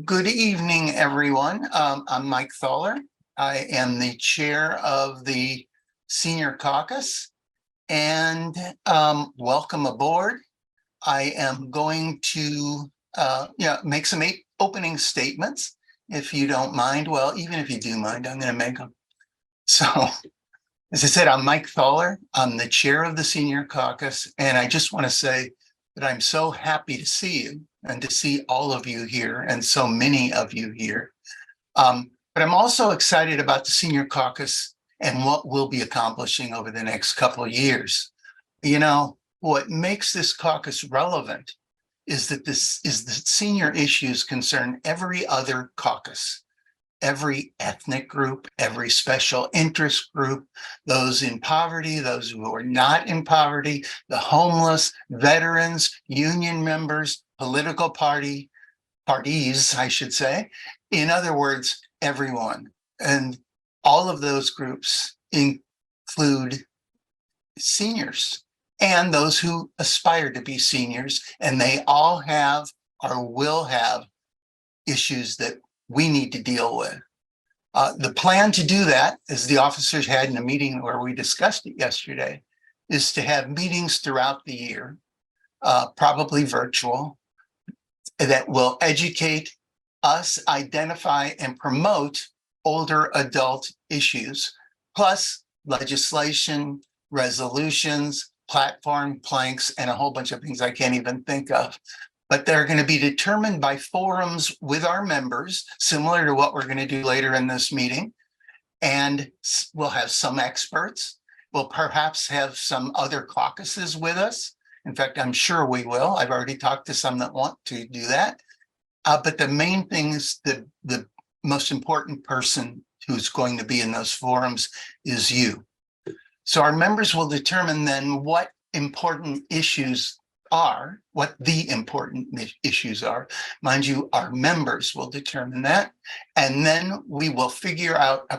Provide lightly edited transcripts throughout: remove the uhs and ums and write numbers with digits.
Good evening, everyone. I'm Mike Thaller. I am the chair of the Senior Caucus, and welcome aboard. I am going to make some opening statements, if you don't mind. Well, even if you do mind, I'm going to make them. So, as I said, I'm Mike Thaller. I'm the chair of the Senior Caucus, and I just want to say that I'm so happy to see you and to see all of you here and so many of you here. But I'm also excited about the Senior Caucus and what we'll be accomplishing over the next couple of years. You know, what makes this caucus relevant is that the senior issues concern every other caucus, every ethnic group, every special interest group, those in poverty, those who are not in poverty, the homeless, veterans, union members, political parties, I should say. In other words, everyone. And all of those groups include seniors and those who aspire to be seniors, and they all have or will have issues that we need to deal with. The plan to do that, as the officers had in a meeting where we discussed it yesterday, is to have meetings throughout the year, probably virtual, that will educate us, identify and promote older adult issues, plus legislation, resolutions, platform planks, and a whole bunch of things I can't even think of. But they're going to be determined by forums with our members, similar to what we're going to do later in this meeting. And we'll have some experts. We'll perhaps have some other caucuses with us. In fact, I'm sure we will. I've already talked to some that want to do that. But the main thing is the most important person who's going to be in those forums is you. So our members will determine then what important issues are, what the important issues are. Mind you, our members will determine that. And then we will figure out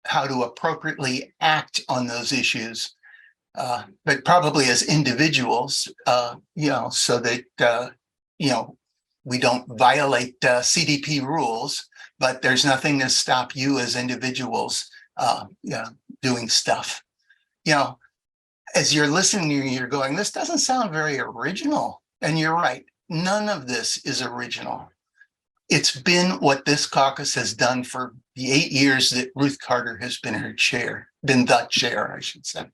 how to appropriately act on those issues, but probably as individuals, so that, we don't violate CDP rules, but there's nothing to stop you as individuals doing stuff. As you're listening, you're going, this doesn't sound very original. And you're right. None of this is original. It's been what this caucus has done for the 8 years that Ruth Carter has been the chair, I should say.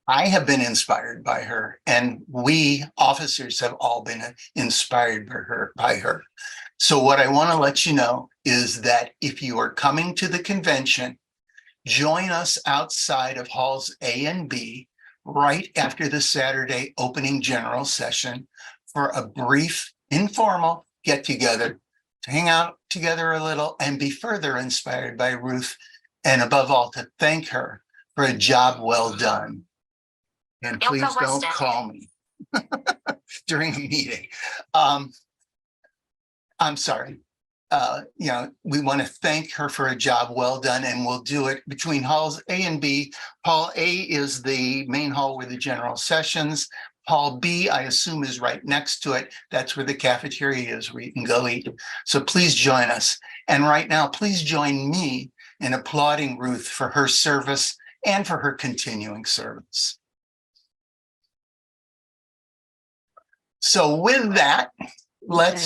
I have been inspired by her, and we officers have all been inspired by her. So what I want to let you know is that if you are coming to the convention, join us outside of halls A and B right after the Saturday opening general session for a brief, informal get-together to hang out together a little and be further inspired by Ruth, and above all, to thank her for a job well done. And please don't call me during a meeting. I'm sorry. We want to thank her for a job well done, and we'll do it between halls A and B. Hall A is the main hall with the general sessions. Hall B, I assume, is right next to it. That's where the cafeteria is, where you can go eat. So please join us. And right now, please join me in applauding Ruth for her service and for her continuing service. So with that, let's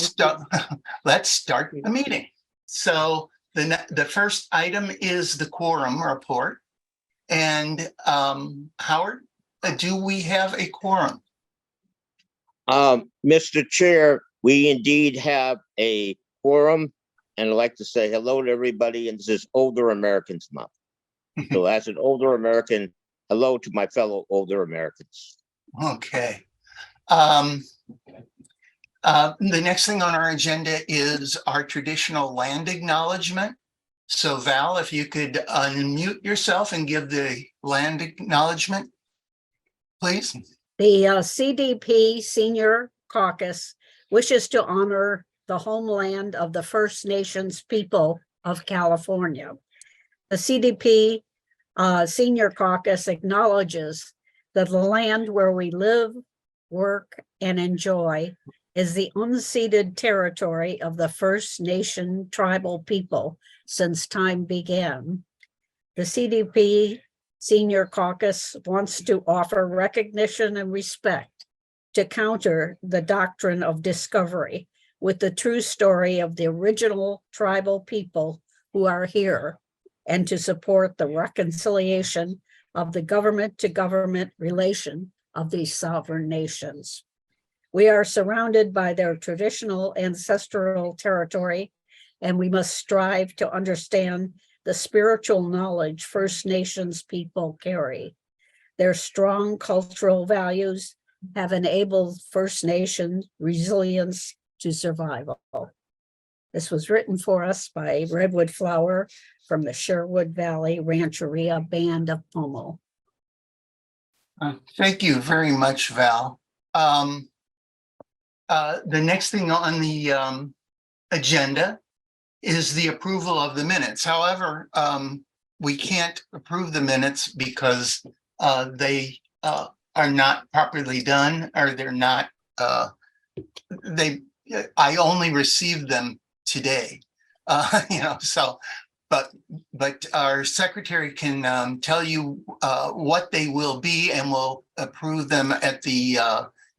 start the meeting. So the first item is the quorum report. And Howard, do we have a quorum? Mr. Chair, we indeed have a quorum, and I'd like to say hello to everybody. And this is Older Americans Month. So as an older American, hello to my fellow older Americans. Okay. The next thing on our agenda is our traditional land acknowledgement. So Val, if you could unmute yourself and give the land acknowledgement, please. The CDP Senior Caucus wishes to honor the homeland of the First Nations people of California. The CDP Senior Caucus acknowledges that the land where we live, work, and enjoy is the unceded territory of the First Nation tribal people since time began. The CDP Senior Caucus wants to offer recognition and respect to counter the doctrine of discovery with the true story of the original tribal people who are here, and to support the reconciliation of the government to government relation of these sovereign nations. We are surrounded by their traditional ancestral territory, and we must strive to understand the spiritual knowledge First Nations people carry. Their strong cultural values have enabled First Nation resilience to survival. This was written for us by Redwood Flower from the Sherwood Valley Rancheria Band of Pomo. Thank you very much, Val. The next thing on the agenda is the approval of the minutes. However, we can't approve the minutes because they are not properly done, or they're not, I only received them today, so, but our secretary can tell you what they will be, and we'll approve them at the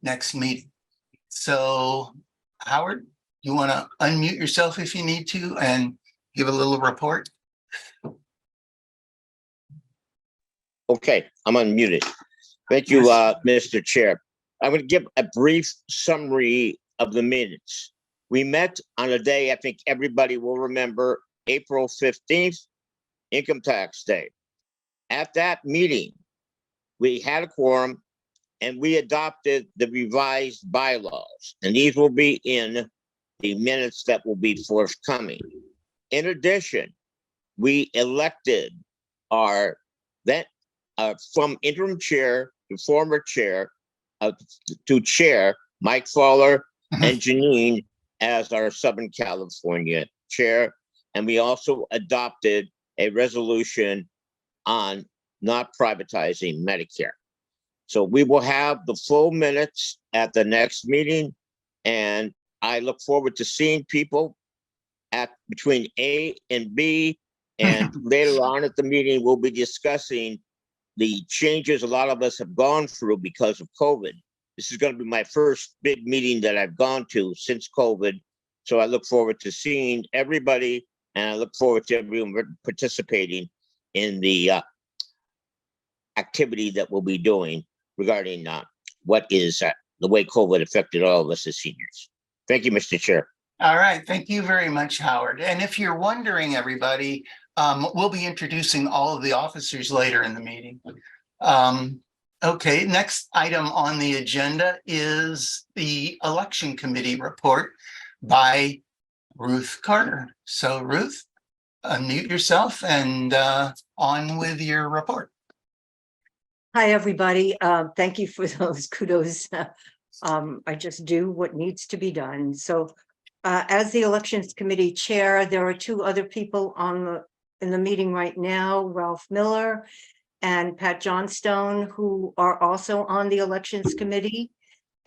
next meeting. So, Howard, you want to unmute yourself if you need to and give a little report? Okay, I'm unmuted. Thank you, Mr. Chair. I'm going to give a brief summary of the minutes. We met on a day I think everybody will remember, April 15th, Income Tax Day. At that meeting, we had a quorum and we adopted the revised bylaws, and these will be in the minutes that will be forthcoming. In addition, we elected our from interim chair to former chair to chair, Mike Thaller and Jeanine as our Southern California chair. And we also adopted a resolution on not privatizing Medicare. So we will have the full minutes at the next meeting, and I look forward to seeing people at between A and B. And later on at the meeting, we'll be discussing the changes a lot of us have gone through because of COVID. This is going to be my first big meeting that I've gone to since COVID. So I look forward to seeing everybody, and I look forward to everyone participating in the activity that we'll be doing regarding what is the way COVID affected all of us as seniors. Thank you, Mr. Chair. All right, thank you very much, Howard. And if you're wondering, everybody, we'll be introducing all of the officers later in the meeting. Okay, next item on the agenda is the election committee report by Ruth Carter. So Ruth, unmute yourself and on with your report. Hi, everybody. Thank you for those kudos. I just do what needs to be done. So as the elections committee chair, there are two other people in the meeting right now, Ralph Miller and Pat Johnstone, who are also on the elections committee.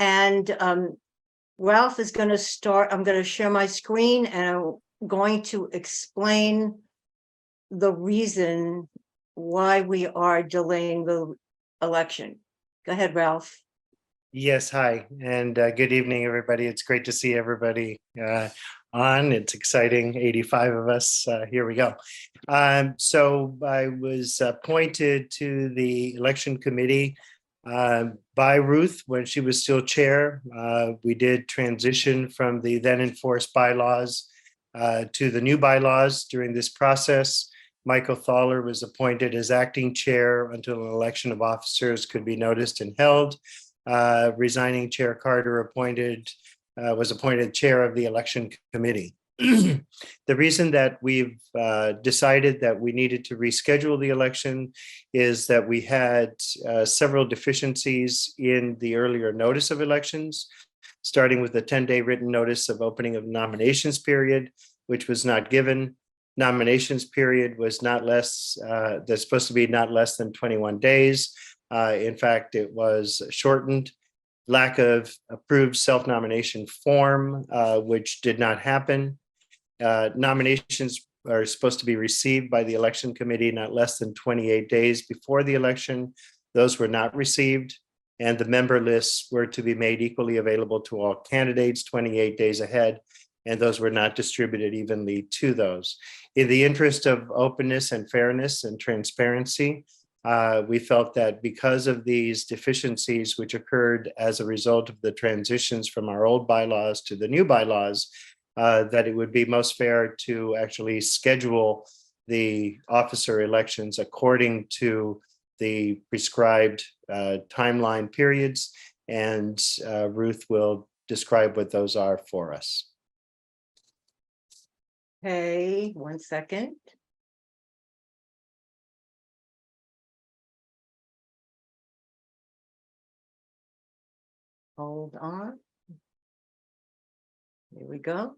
And Ralph is going to start. I'm going to share my screen, and I'm going to explain the reason why we are delaying the election. Go ahead, Ralph. Yes, hi, and good evening, everybody. It's great to see everybody on. It's exciting, 85 of us. Here we go. So I was appointed to the election committee by Ruth when she was still chair. We did transition from the then enforced bylaws to the new bylaws during this process. Michael Thaller was appointed as acting chair until an election of officers could be noticed and held. Resigning Chair Carter was appointed chair of the election committee. The reason that we've decided that we needed to reschedule the election is that we had several deficiencies in the earlier notice of elections, starting with the 10-day written notice of opening of nominations period, which was not given. Nominations period was not less, that's supposed to be not less than 21 days. In fact, it was shortened. lack of approved self-nomination form, which did not happen. Nominations are supposed to be received by the election committee not less than 28 days before the election. Those were not received, and the member lists were to be made equally available to all candidates 28 days ahead, and those were not distributed evenly to those. In the interest of openness and fairness and transparency, we felt that because of these deficiencies which occurred as a result of the transitions from our old bylaws to the new bylaws, that it would be most fair to actually schedule the officer elections according to the prescribed timeline periods, and Ruth will describe what those are for us. Okay, 1 second. Hold on. Here we go.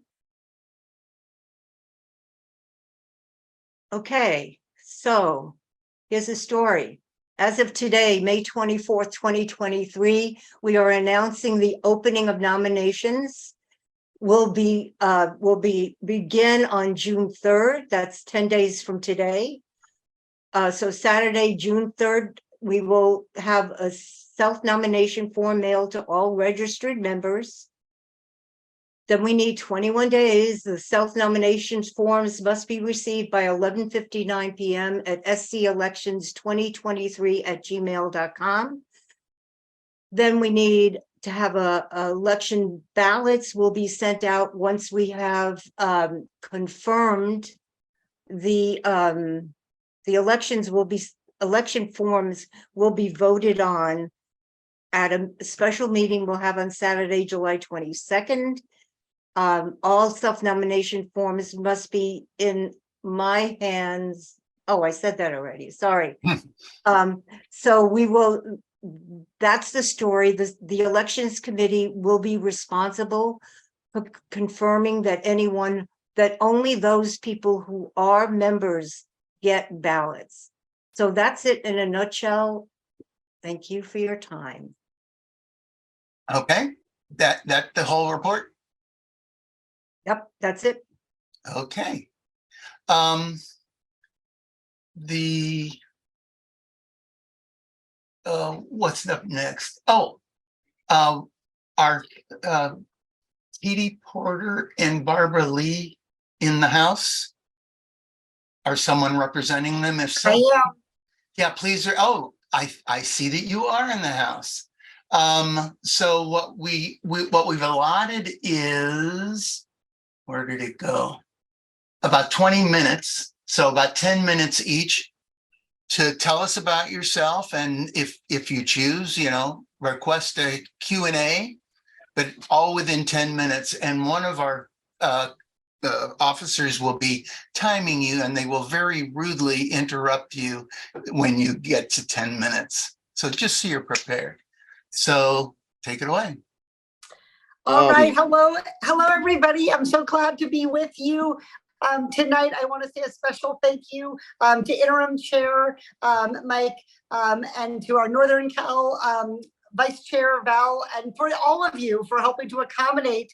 Okay, so here's the story. As of today, May 24th, 2023, we are announcing the opening of nominations will begin on June 3rd. That's 10 days from today. So Saturday, June 3rd, we will have a self-nomination form mailed to all registered members. Then we need 21 days. The self-nominations forms must be received by 11:59 p.m. at scelections2023@gmail.com. Then we need to have election ballots will be sent out once we have confirmed the election forms will be voted on at a special meeting we'll have on Saturday, July 22nd. All self-nomination forms must be in my hands. Oh, I said that already. Sorry. So we will, that's the story. The elections committee will be responsible for confirming that only those people who are members get ballots. So that's it in a nutshell. Thank you for your time. Okay, that the whole report? Yep, that's it. Okay. What's up next? Oh, are Edie Porter and Barbara Lee in the house? Are someone representing them? If so, yeah, please. Oh, I see that you are in the house. So what we've allotted is, where did it go? About 20 minutes. So about 10 minutes each to tell us about yourself. And if you choose, request a Q&A, but all within 10 minutes. And one of our officers will be timing you, and they will very rudely interrupt you when you get to 10 minutes. So just so you're prepared. So take it away. All right. Hello, everybody. I'm so glad to be with you. Tonight, I want to say a special thank you to Interim Chair Mike and to our Northern Cal Vice Chair Val, and for all of you for helping to accommodate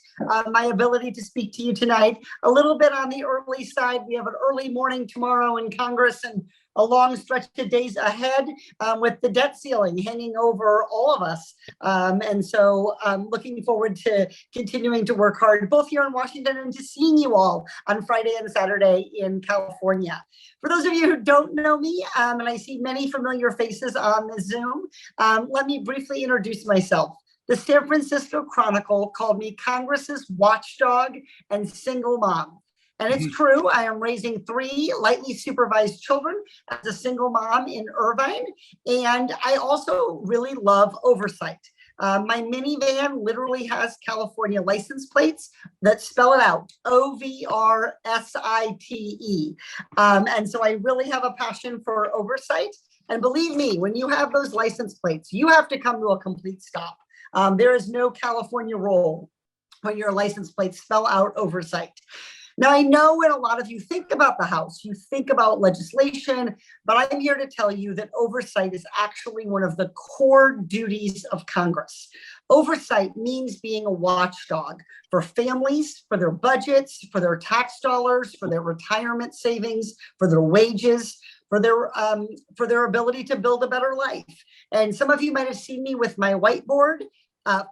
my ability to speak to you tonight. A little bit on the early side. We have an early morning tomorrow in Congress and a long stretch of days ahead with the debt ceiling hanging over all of us. And so I'm looking forward to continuing to work hard, both here in Washington and to seeing you all on Friday and Saturday in California. For those of you who don't know me, and I see many familiar faces on the Zoom, let me briefly introduce myself. The San Francisco Chronicle called me Congress's watchdog and single mom. And it's true, I am raising 3 lightly supervised children as a single mom in Irvine. And I also really love oversight. My minivan literally has California license plates that spell it out, OVRSITE. And so I really have a passion for oversight. And believe me, when you have those license plates, you have to come to a complete stop. There is no California role when your license plates spell out oversight. Now, I know when a lot of you think about the House, you think about legislation, but I'm here to tell you that oversight is actually one of the core duties of Congress. Oversight means being a watchdog for families, for their budgets, for their tax dollars, for their retirement savings, for their wages, for their ability to build a better life. And some of you might have seen me with my whiteboard.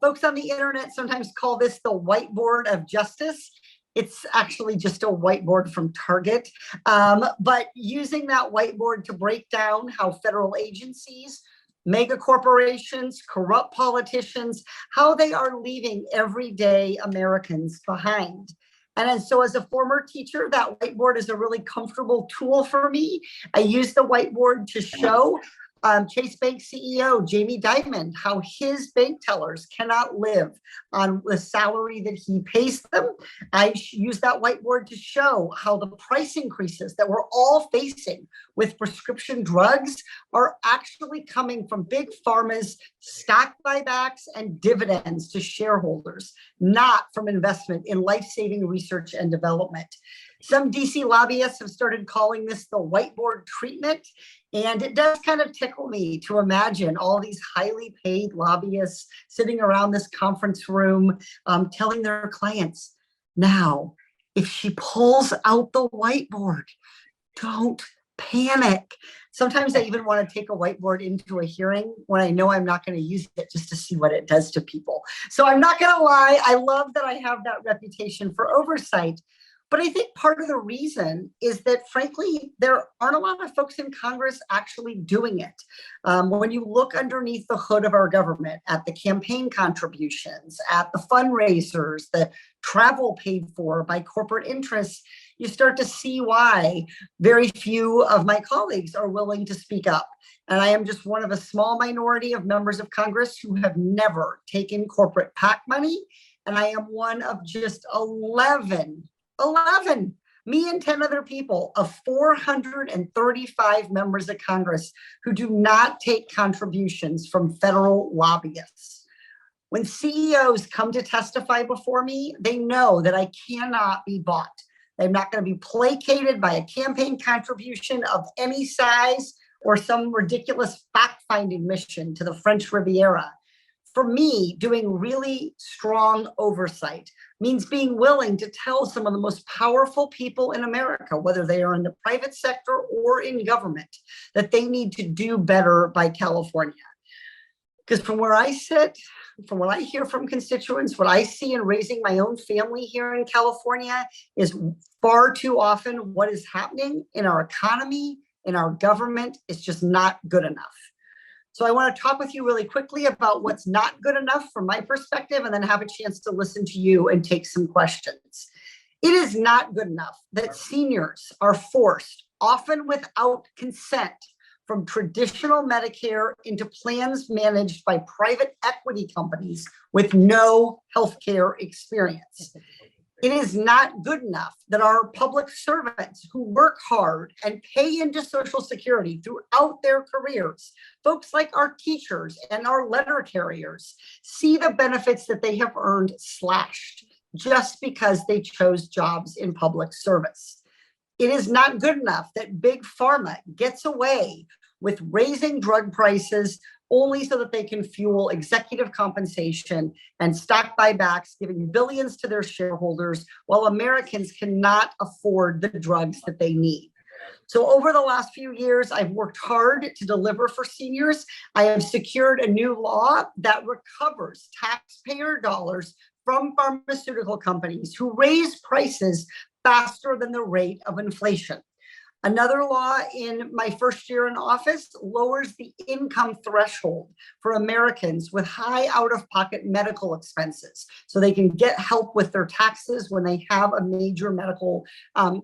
Folks on the internet sometimes call this the whiteboard of justice. It's actually just a whiteboard from Target. But using that whiteboard to break down how federal agencies, mega corporations, corrupt politicians, how they are leaving everyday Americans behind. And so as a former teacher, that whiteboard is a really comfortable tool for me. I use the whiteboard to show Chase Bank CEO Jamie Dimon how his bank tellers cannot live on the salary that he pays them. I use that whiteboard to show how the price increases that we're all facing with prescription drugs are actually coming from big pharma's stock buybacks and dividends to shareholders, not from investment in life-saving research and development. Some DC lobbyists have started calling this the whiteboard treatment. And it does kind of tickle me to imagine all these highly paid lobbyists sitting around this conference room telling their clients, now, if she pulls out the whiteboard, don't panic. Sometimes I even want to take a whiteboard into a hearing when I know I'm not going to use it just to see what it does to people. So I'm not going to lie. I love that I have that reputation for oversight. But I think part of the reason is that, frankly, there aren't a lot of folks in Congress actually doing it. When you look underneath the hood of our government at the campaign contributions, at the fundraisers, the travel paid for by corporate interests, you start to see why very few of my colleagues are willing to speak up. And I am just one of a small minority of members of Congress who have never taken corporate PAC money. And I am one of just 11, me and 10 other people of 435 members of Congress who do not take contributions from federal lobbyists. When CEOs come to testify before me, they know that I cannot be bought. I'm not going to be placated by a campaign contribution of any size or some ridiculous fact-finding mission to the French Riviera. For me, doing really strong oversight means being willing to tell some of the most powerful people in America, whether they are in the private sector or in government, that they need to do better by California. Because from where I sit, from what I hear from constituents, what I see in raising my own family here in California is far too often what is happening in our economy, in our government, is just not good enough. So I want to talk with you really quickly about what's not good enough from my perspective, and then have a chance to listen to you and take some questions. It is not good enough that seniors are forced, often without consent, from traditional Medicare into plans managed by private equity companies with no healthcare experience. It is not good enough that our public servants who work hard and pay into Social Security throughout their careers, folks like our teachers and our letter carriers, see the benefits that they have earned slashed just because they chose jobs in public service. It is not good enough that Big Pharma gets away with raising drug prices only so that they can fuel executive compensation and stock buybacks, giving billions to their shareholders, while Americans cannot afford the drugs that they need. So over the last few years, I've worked hard to deliver for seniors. I have secured a new law that recovers taxpayer dollars from pharmaceutical companies who raise prices faster than the rate of inflation. Another law in my first year in office lowers the income threshold for Americans with high out-of-pocket medical expenses so they can get help with their taxes when they have a major medical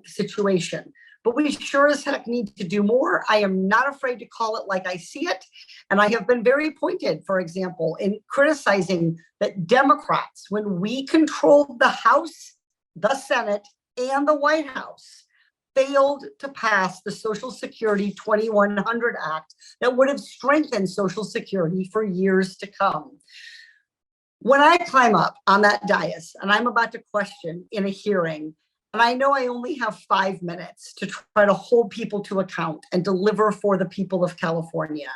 situation. But we sure as heck need to do more. I am not afraid to call it like I see it. And I have been very pointed, for example, in criticizing that Democrats, when we controlled the House, the Senate, and the White House, failed to pass the Social Security 2100 Act that would have strengthened Social Security for years to come. When I climb up on that dais and I'm about to question in a hearing, and I know I only have 5 minutes to try to hold people to account and deliver for the people of California,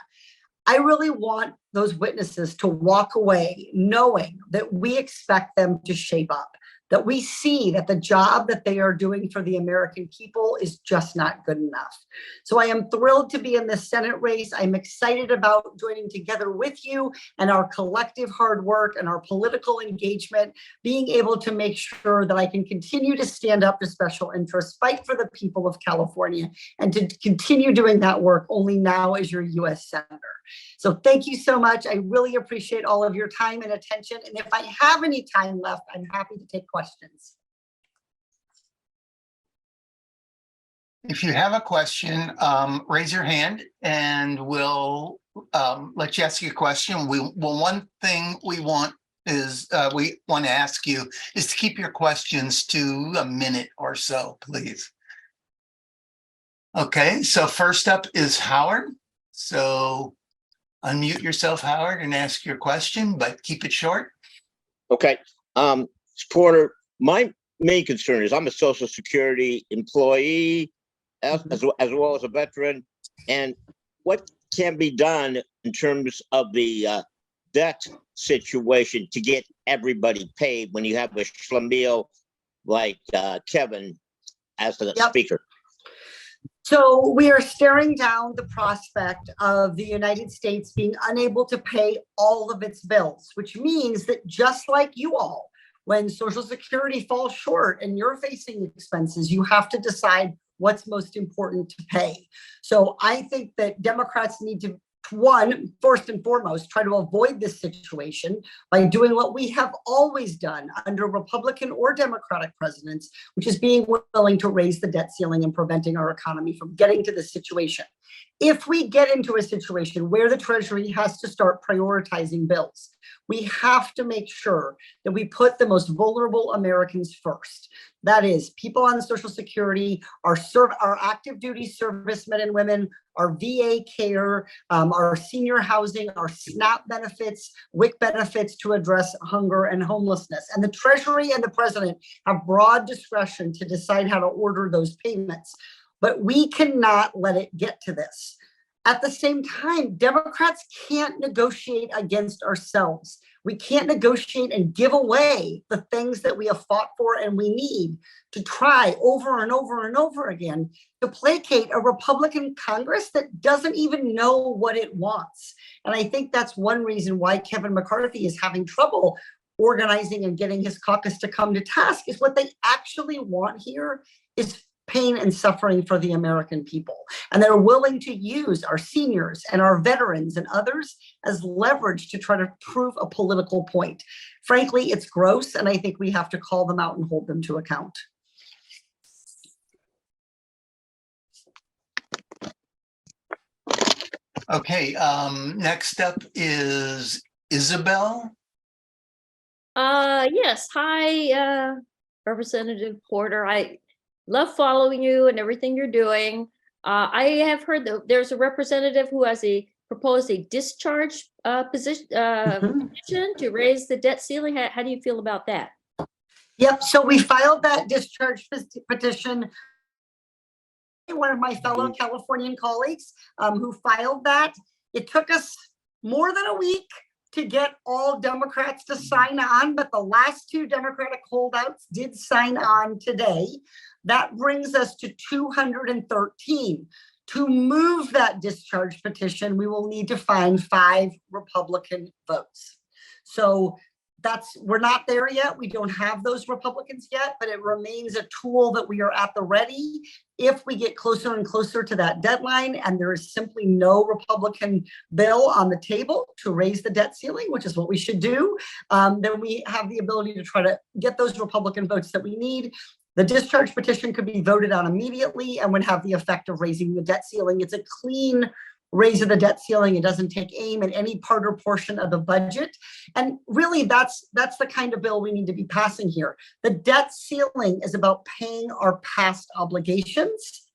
I really want those witnesses to walk away knowing that we expect them to shape up, that we see that the job that they are doing for the American people is just not good enough. So I am thrilled to be in the Senate race. I'm excited about joining together with you and our collective hard work and our political engagement, being able to make sure that I can continue to stand up to special interests, fight for the people of California, and to continue doing that work only now as your US Senator. So thank you so much. I really appreciate all of your time and attention. And if I have any time left, I'm happy to take questions. If you have a question, raise your hand and we'll let you ask your question. One thing we want is we want to ask you is to keep your questions to a minute or so, please. Okay, so first up is Howard. So unmute yourself, Howard, and ask your question, but keep it short. Okay. Porter, my main concern is I'm a Social Security employee as well as a veteran. And what can be done in terms of the debt situation to get everybody paid when you have a schlemiel like Kevin as the speaker? So we are staring down the prospect of the United States being unable to pay all of its bills, which means that just like you all, when Social Security falls short and you're facing expenses, you have to decide what's most important to pay. So I think that Democrats need to, one, first and foremost, try to avoid this situation by doing what we have always done under Republican or Democratic presidents, which is being willing to raise the debt ceiling and preventing our economy from getting to this situation. If we get into a situation where the Treasury has to start prioritizing bills, we have to make sure that we put the most vulnerable Americans first. That is, people on Social Security, our active duty servicemen and women, our VA care, our senior housing, our SNAP benefits, WIC benefits to address hunger and homelessness. And the Treasury and the president have broad discretion to decide how to order those payments. But we cannot let it get to this. At the same time, Democrats can't negotiate against ourselves. We can't negotiate and give away the things that we have fought for and we need to try over and over and over again to placate a Republican Congress that doesn't even know what it wants. And I think that's one reason why Kevin McCarthy is having trouble organizing and getting his caucus to come to task, is what they actually want here is pain and suffering for the American people. And they're willing to use our seniors and our veterans and others as leverage to try to prove a political point. Frankly, it's gross, and I think we have to call them out and hold them to account. Okay, next up is Isabel. Yes. Hi, Representative Porter. I love following you and everything you're doing. I have heard that there's a representative who has proposed a discharge petition to raise the debt ceiling. How do you feel about that? Yep, so we filed that discharge petition. One of my fellow Californian colleagues who filed that. It took us more than a week to get all Democrats to sign on, but the last two Democratic holdouts did sign on today. That brings us to 213. To move that discharge petition, we will need to find 5 Republican votes. So we're not there yet. We don't have those Republicans yet, but it remains a tool that we are at the ready. If we get closer and closer to that deadline and there is simply no Republican bill on the table to raise the debt ceiling, which is what we should do, then we have the ability to try to get those Republican votes that we need. The discharge petition could be voted on immediately and would have the effect of raising the debt ceiling. It's a clean raise of the debt ceiling. It doesn't take aim at any part or portion of the budget. And really, that's the kind of bill we need to be passing here. The debt ceiling is about paying our past obligations.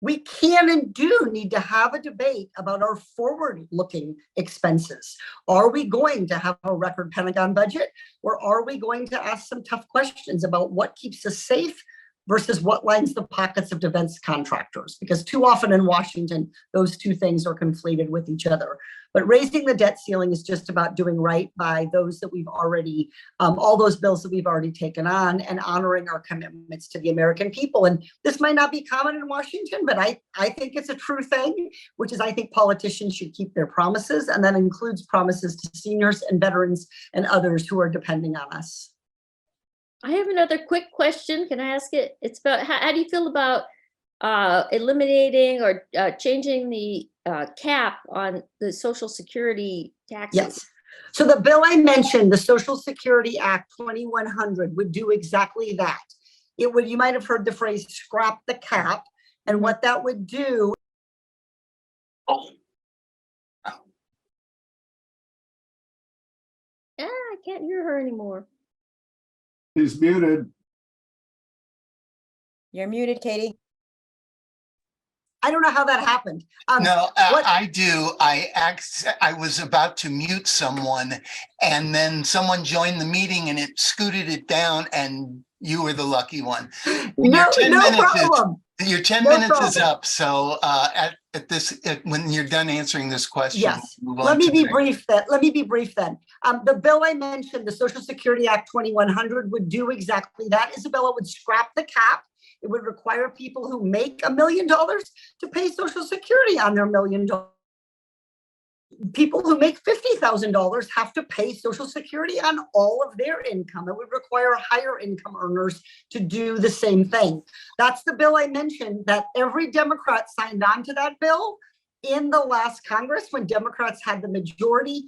We can and do need to have a debate about our forward-looking expenses. Are we going to have a record Pentagon budget, or are we going to ask some tough questions about what keeps us safe versus what lines the pockets of defense contractors, because too often in Washington, those two things are conflated with each other. But raising the debt ceiling is just about doing right by those that we've already, all those bills that we've already taken on, and honoring our commitments to the American people. And this might not be common in Washington, but I think it's a true thing, which is I think politicians should keep their promises, and that includes promises to seniors and veterans and others who are depending on us. I have another quick question. Can I ask it? It's about how do you feel about eliminating or changing the cap on the Social Security taxes? Yes. So the bill I mentioned, the Social Security Act 2100, would do exactly that. It would, you might have heard the phrase scrap the cap. And what that would do. I can't hear her anymore. He's muted. You're muted, Katie. I don't know how that happened. No, I do. I was about to mute someone, and then someone joined the meeting and it scooted it down, and you were the lucky one. No problem. Your 10 No minutes is problem. up. So when you're done answering this question, Yes. move on Let me to be the- brief then. The bill I mentioned, the Social Security Act 2100, would do exactly that. Isabella, would scrap the cap. It would require people who make $1 million to pay Social Security on their $1 million. People who make $50,000 have to pay Social Security on all of their income. It would require higher income earners to do the same thing. That's the bill I mentioned, that every Democrat signed on to that bill in the last Congress when Democrats had the majority,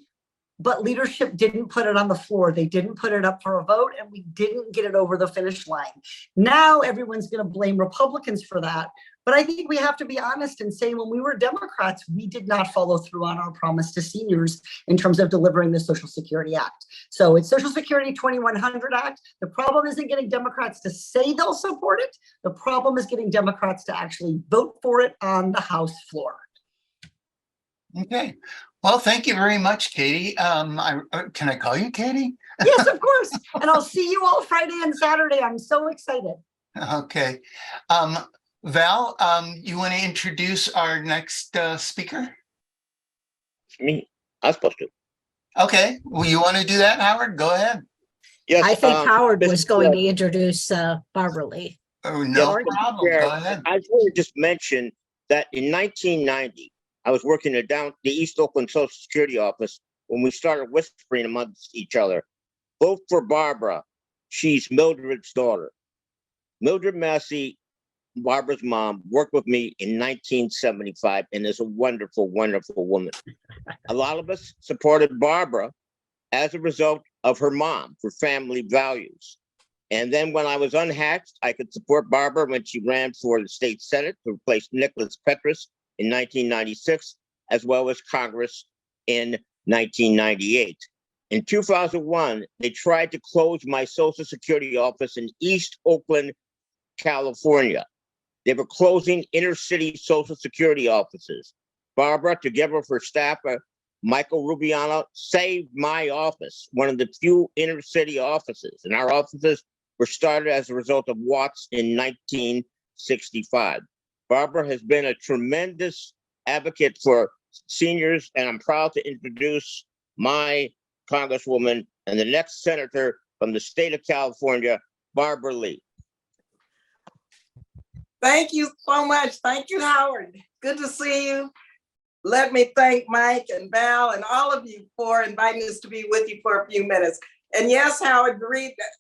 but leadership didn't put it on the floor. They didn't put it up for a vote, and we didn't get it over the finish line. Now everyone's going to blame Republicans for that. But I think we have to be honest and say, when we were Democrats, we did not follow through on our promise to seniors in terms of delivering the Social Security Act. So it's Social Security 2100 Act. The problem isn't getting Democrats to say they'll support it. The problem is getting Democrats to actually vote for it on the House floor. Okay. Well, thank you very much, Katie. Can I call you Katie? Yes, of course. And I'll see you all Friday and Saturday. I'm so excited. Okay. Val, you want to introduce our next speaker? Me, I was supposed to. Okay. Well, you want to do that, Howard? Go ahead. Yes. I think Howard was Mr. going to introduce Barbara Lee. Oh, no Yes, problem. Chair, Go ahead. I just want to just mention that in 1990, I was working at the East Oakland Social Security office when we started whispering amongst each other. Vote for Barbara. She's Mildred's daughter. Mildred Massey, Barbara's mom, worked with me in 1975 and is a wonderful, wonderful woman. A lot of us supported Barbara as a result of her mom for family values. And then when I was unhatched, I could support Barbara when she ran for the state Senate to replace Nicholas Petras in 1996, as well as Congress in 1998. In 2001, they tried to close my Social Security office in East Oakland, California. They were closing inner city Social Security offices. Barbara, together with her staffer, Michael Rubiano, saved my office, one of the few inner city offices. And our offices were started as a result of Watts in 1965. Barbara has been a tremendous advocate for seniors, and I'm proud to introduce my Congresswoman and the next senator from the state of California, Barbara Lee. Thank you so much. Thank you, Howard. Good to see you. Let me thank Mike and Val and all of you for inviting us to be with you for a few minutes. And yes, Howard,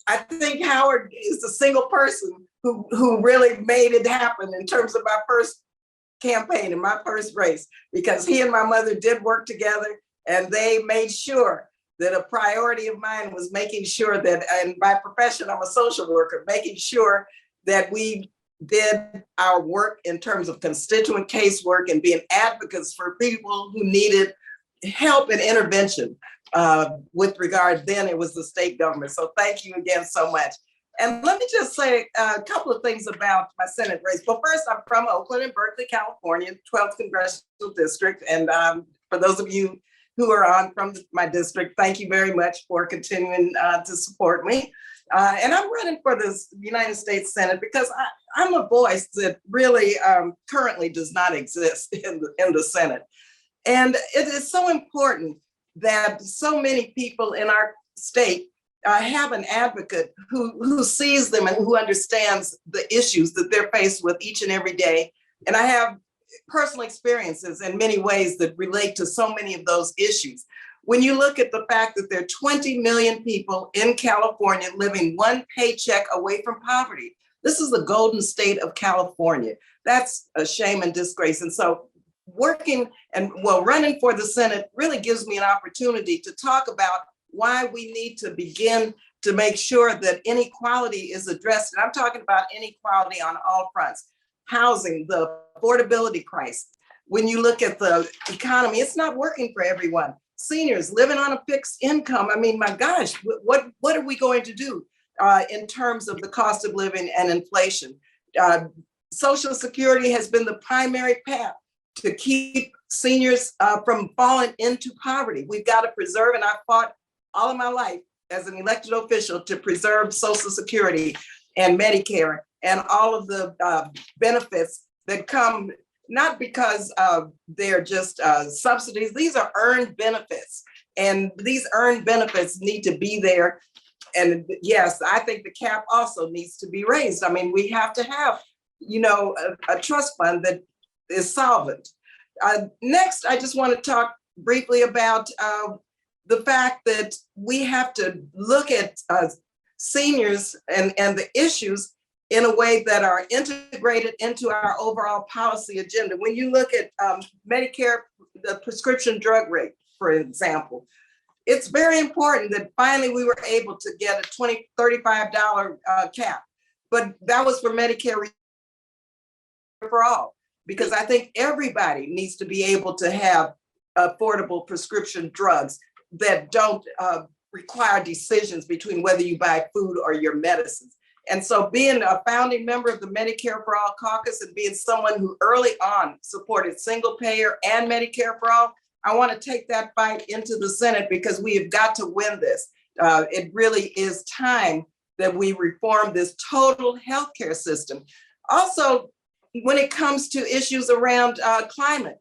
I think Howard is the single person who really made it happen in terms of my first campaign and my first race, because he and my mother did work together, and they made sure that a priority of mine was making sure that, and by profession, I'm a social worker, making sure that we did our work in terms of constituent casework and being advocates for people who needed help and intervention with regard, then it was the state government. So thank you again so much. And let me just say a couple of things about my Senate race. Well, first, I'm from Oakland and Berkeley, California, 12th Congressional District. And for those of you who are on from my district, thank you very much for continuing to support me. And I'm running for this United States Senate because I'm a voice that really currently does not exist in the Senate. And it is so important that so many people in our state have an advocate who sees them and who understands the issues that they're faced with each and every day. And I have personal experiences in many ways that relate to so many of those issues. When you look at the fact that there are 20 million people in California living one paycheck away from poverty, this is the golden state of California. That's a shame and disgrace. And so running for the Senate really gives me an opportunity to talk about why we need to begin to make sure that inequality is addressed. And I'm talking about inequality on all fronts. Housing, the affordability crisis. When you look at the economy, it's not working for everyone. Seniors living on a fixed income. I mean, my gosh, what are we going to do in terms of the cost of living and inflation? Social Security has been the primary path to keep seniors from falling into poverty. We've got to preserve, and I've fought all of my life as an elected official to preserve Social Security and Medicare and all of the benefits that come, not because they're just subsidies, these are earned benefits. And these earned benefits need to be there. And yes, I think the cap also needs to be raised. I mean, we have to have, a trust fund that is solvent. Next, I just want to talk briefly about the fact that we have to look at seniors and the issues in a way that are integrated into our overall policy agenda. When you look at Medicare, the prescription drug rate, for example, it's very important that finally we were able to get a $35 cap, but that was for Medicare for all, because I think everybody needs to be able to have affordable prescription drugs that don't require decisions between whether you buy food or your medicines. And so being a founding member of the Medicare for All Caucus and being someone who early on supported single payer and Medicare for all, I want to take that fight into the Senate because we have got to win this. It really is time that we reform this total healthcare system. Also, when it comes to issues around climate,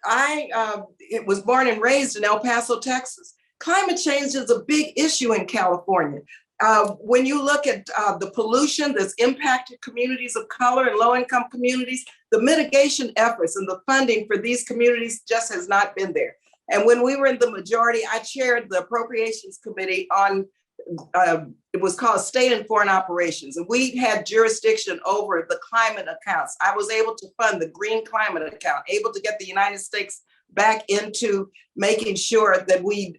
I was born and raised in El Paso, Texas. Climate change is a big issue in California. When you look at the pollution that's impacted communities of color and low-income communities, the mitigation efforts and the funding for these communities just has not been there. And when we were in the majority, I chaired the Appropriations Committee on, it was called State and Foreign Operations. And we had jurisdiction over the climate accounts. I was able to fund the Green Climate Account, able to get the United States back into making sure that we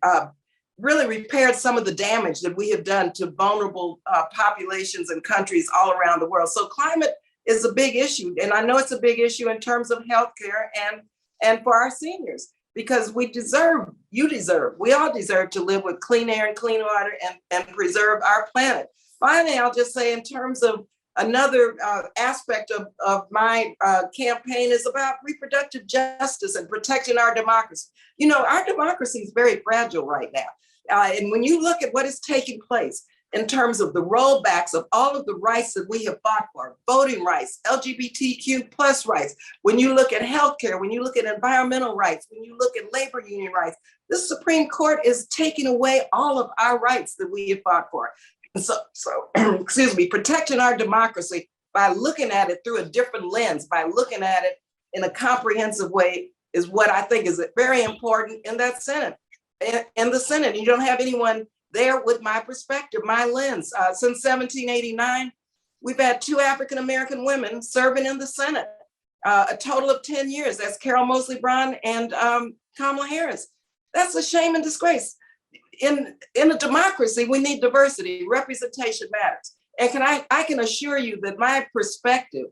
really repaired some of the damage that we have done to vulnerable populations and countries all around the world. So climate is a big issue. And I know it's a big issue in terms of healthcare and for our seniors, because we all deserve to live with clean air and clean water and preserve our planet. Finally, I'll just say in terms of another aspect of my campaign is about reproductive justice and protecting our democracy. Our democracy is very fragile right now. And when you look at what is taking place in terms of the rollbacks of all of the rights that we have fought for, voting rights, LGBTQ plus rights, when you look at healthcare, when you look at environmental rights, when you look at labor union rights, the Supreme Court is taking away all of our rights that we have fought for. And so excuse me, protecting our democracy by looking at it through a different lens, by looking at it in a comprehensive way is what I think is very important in that Senate. In the Senate, you don't have anyone there with my perspective, my lens. Since 1789, we've had 2 African-American women serving in the Senate, a total of 10 years. That's Carol Moseley Braun and Kamala Harris. That's a shame and disgrace. In a democracy, we need diversity. Representation matters. And I can assure you that my perspective,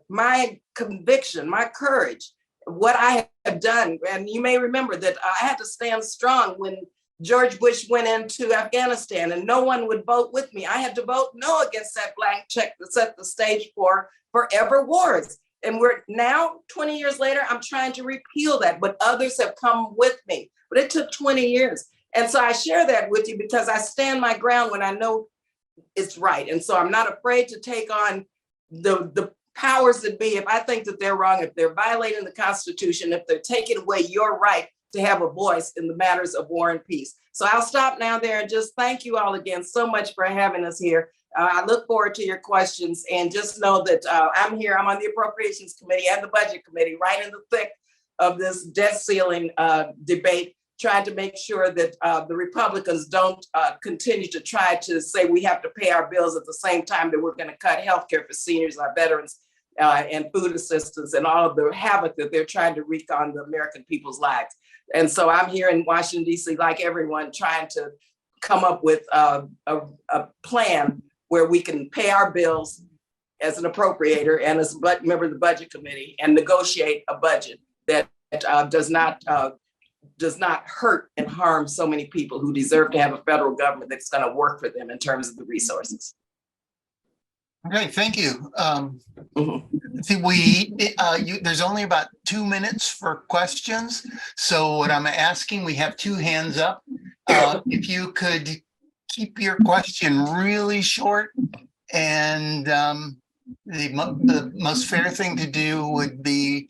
my conviction, my courage, what I have done, and you may remember that I had to stand strong when George Bush went into Afghanistan and no one would vote with me. I had to vote no against that blank check that set the stage for forever wars. And we're now, 20 years later, I'm trying to repeal that, but others have come with me. But it took 20 years. And so I share that with you because I stand my ground when I know it's right. And so I'm not afraid to take on the powers that be if I think that they're wrong, if they're violating the Constitution, if they're taking away your right to have a voice in the matters of war and peace. So I'll stop now there and just thank you all again so much for having us here. I look forward to your questions, and just know that I'm here. I'm on the Appropriations Committee and the Budget Committee, right in the thick of this debt ceiling debate, trying to make sure that the Republicans don't continue to try to say we have to pay our bills at the same time that we're going to cut healthcare for seniors, our veterans, and food assistance, and all of the havoc that they're trying to wreak on the American people's lives. And so I'm here in Washington, D.C., like everyone, trying to come up with a plan where we can pay our bills as an appropriator and as a member of the Budget Committee, and negotiate a budget that does not hurt and harm so many people who deserve to have a federal government that's going to work for them in terms of the resources. Okay, thank you. There's only about 2 minutes for questions. So what I'm asking, we have 2 hands up. If you could keep your question really short, and the most fair thing to do would be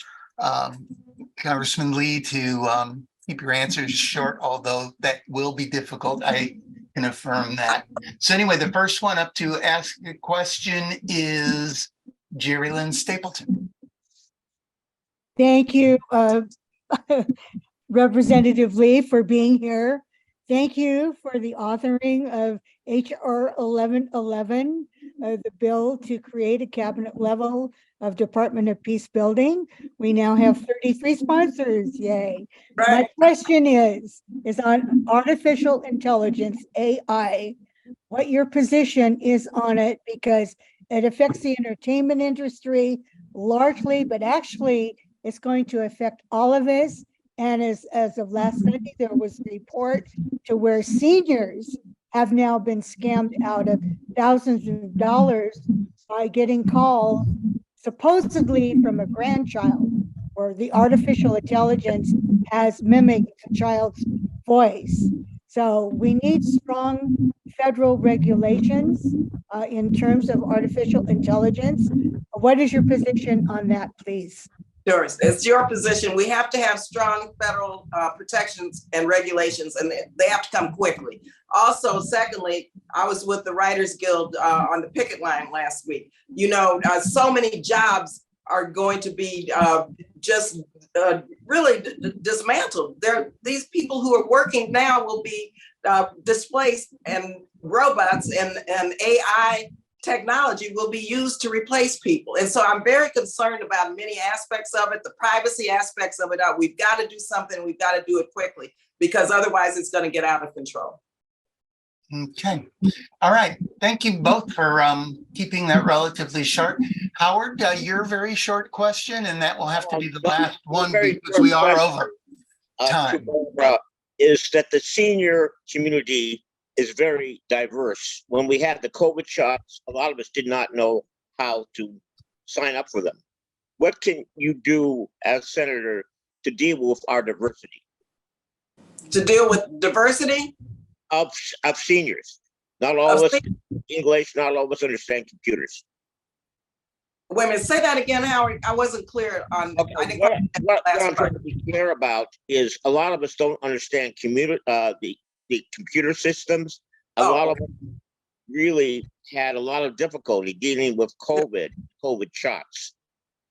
Congressman Lee to keep your answers short, although that will be difficult. I can affirm that. So anyway, the first one up to ask a question is Jerry Lynn Stapleton. Thank you, Representative Lee, for being here. Thank you for the authoring of HR 1111, the bill to create a cabinet level of Department of Peace building. We now have 33 sponsors, yay. Right. My question is on artificial intelligence, AI, what your position is on it, because it affects the entertainment industry largely, but actually it's going to affect all of us. And as of last Sunday, there was a report to where seniors have now been scammed out of thousands of dollars by getting calls supposedly from a grandchild, or the artificial intelligence has mimicked the child's voice. So we need strong federal regulations in terms of artificial intelligence. What is your position on that, please? Sure, it's your position. We have to have strong federal protections and regulations, and they have to come quickly. Also, secondly, I was with the Writers Guild on the picket line last week. You know, so many jobs are going to be just really dismantled. These people who are working now will be displaced, and robots and AI technology will be used to replace people. And so I'm very concerned about many aspects of it, the privacy aspects of it. We've got to do something. We've got to do it quickly, because otherwise it's going to get out of control. Okay. All right. Thank you both for keeping that relatively short. Howard, your very short question, and that will have to be the last one because we are over time. Is that the senior community is very diverse. When we had the COVID shots, a lot of us did not know how to sign up for them. What can you do as senator to deal with our diversity? To deal with diversity? Of seniors. Not all of us English, not all of us understand computers. Wait a minute, say that again, Howard. I wasn't clear on. Okay. What I'm trying to be clear about is a lot of us don't understand the computer systems. A lot of them really had a lot of difficulty dealing with COVID shots.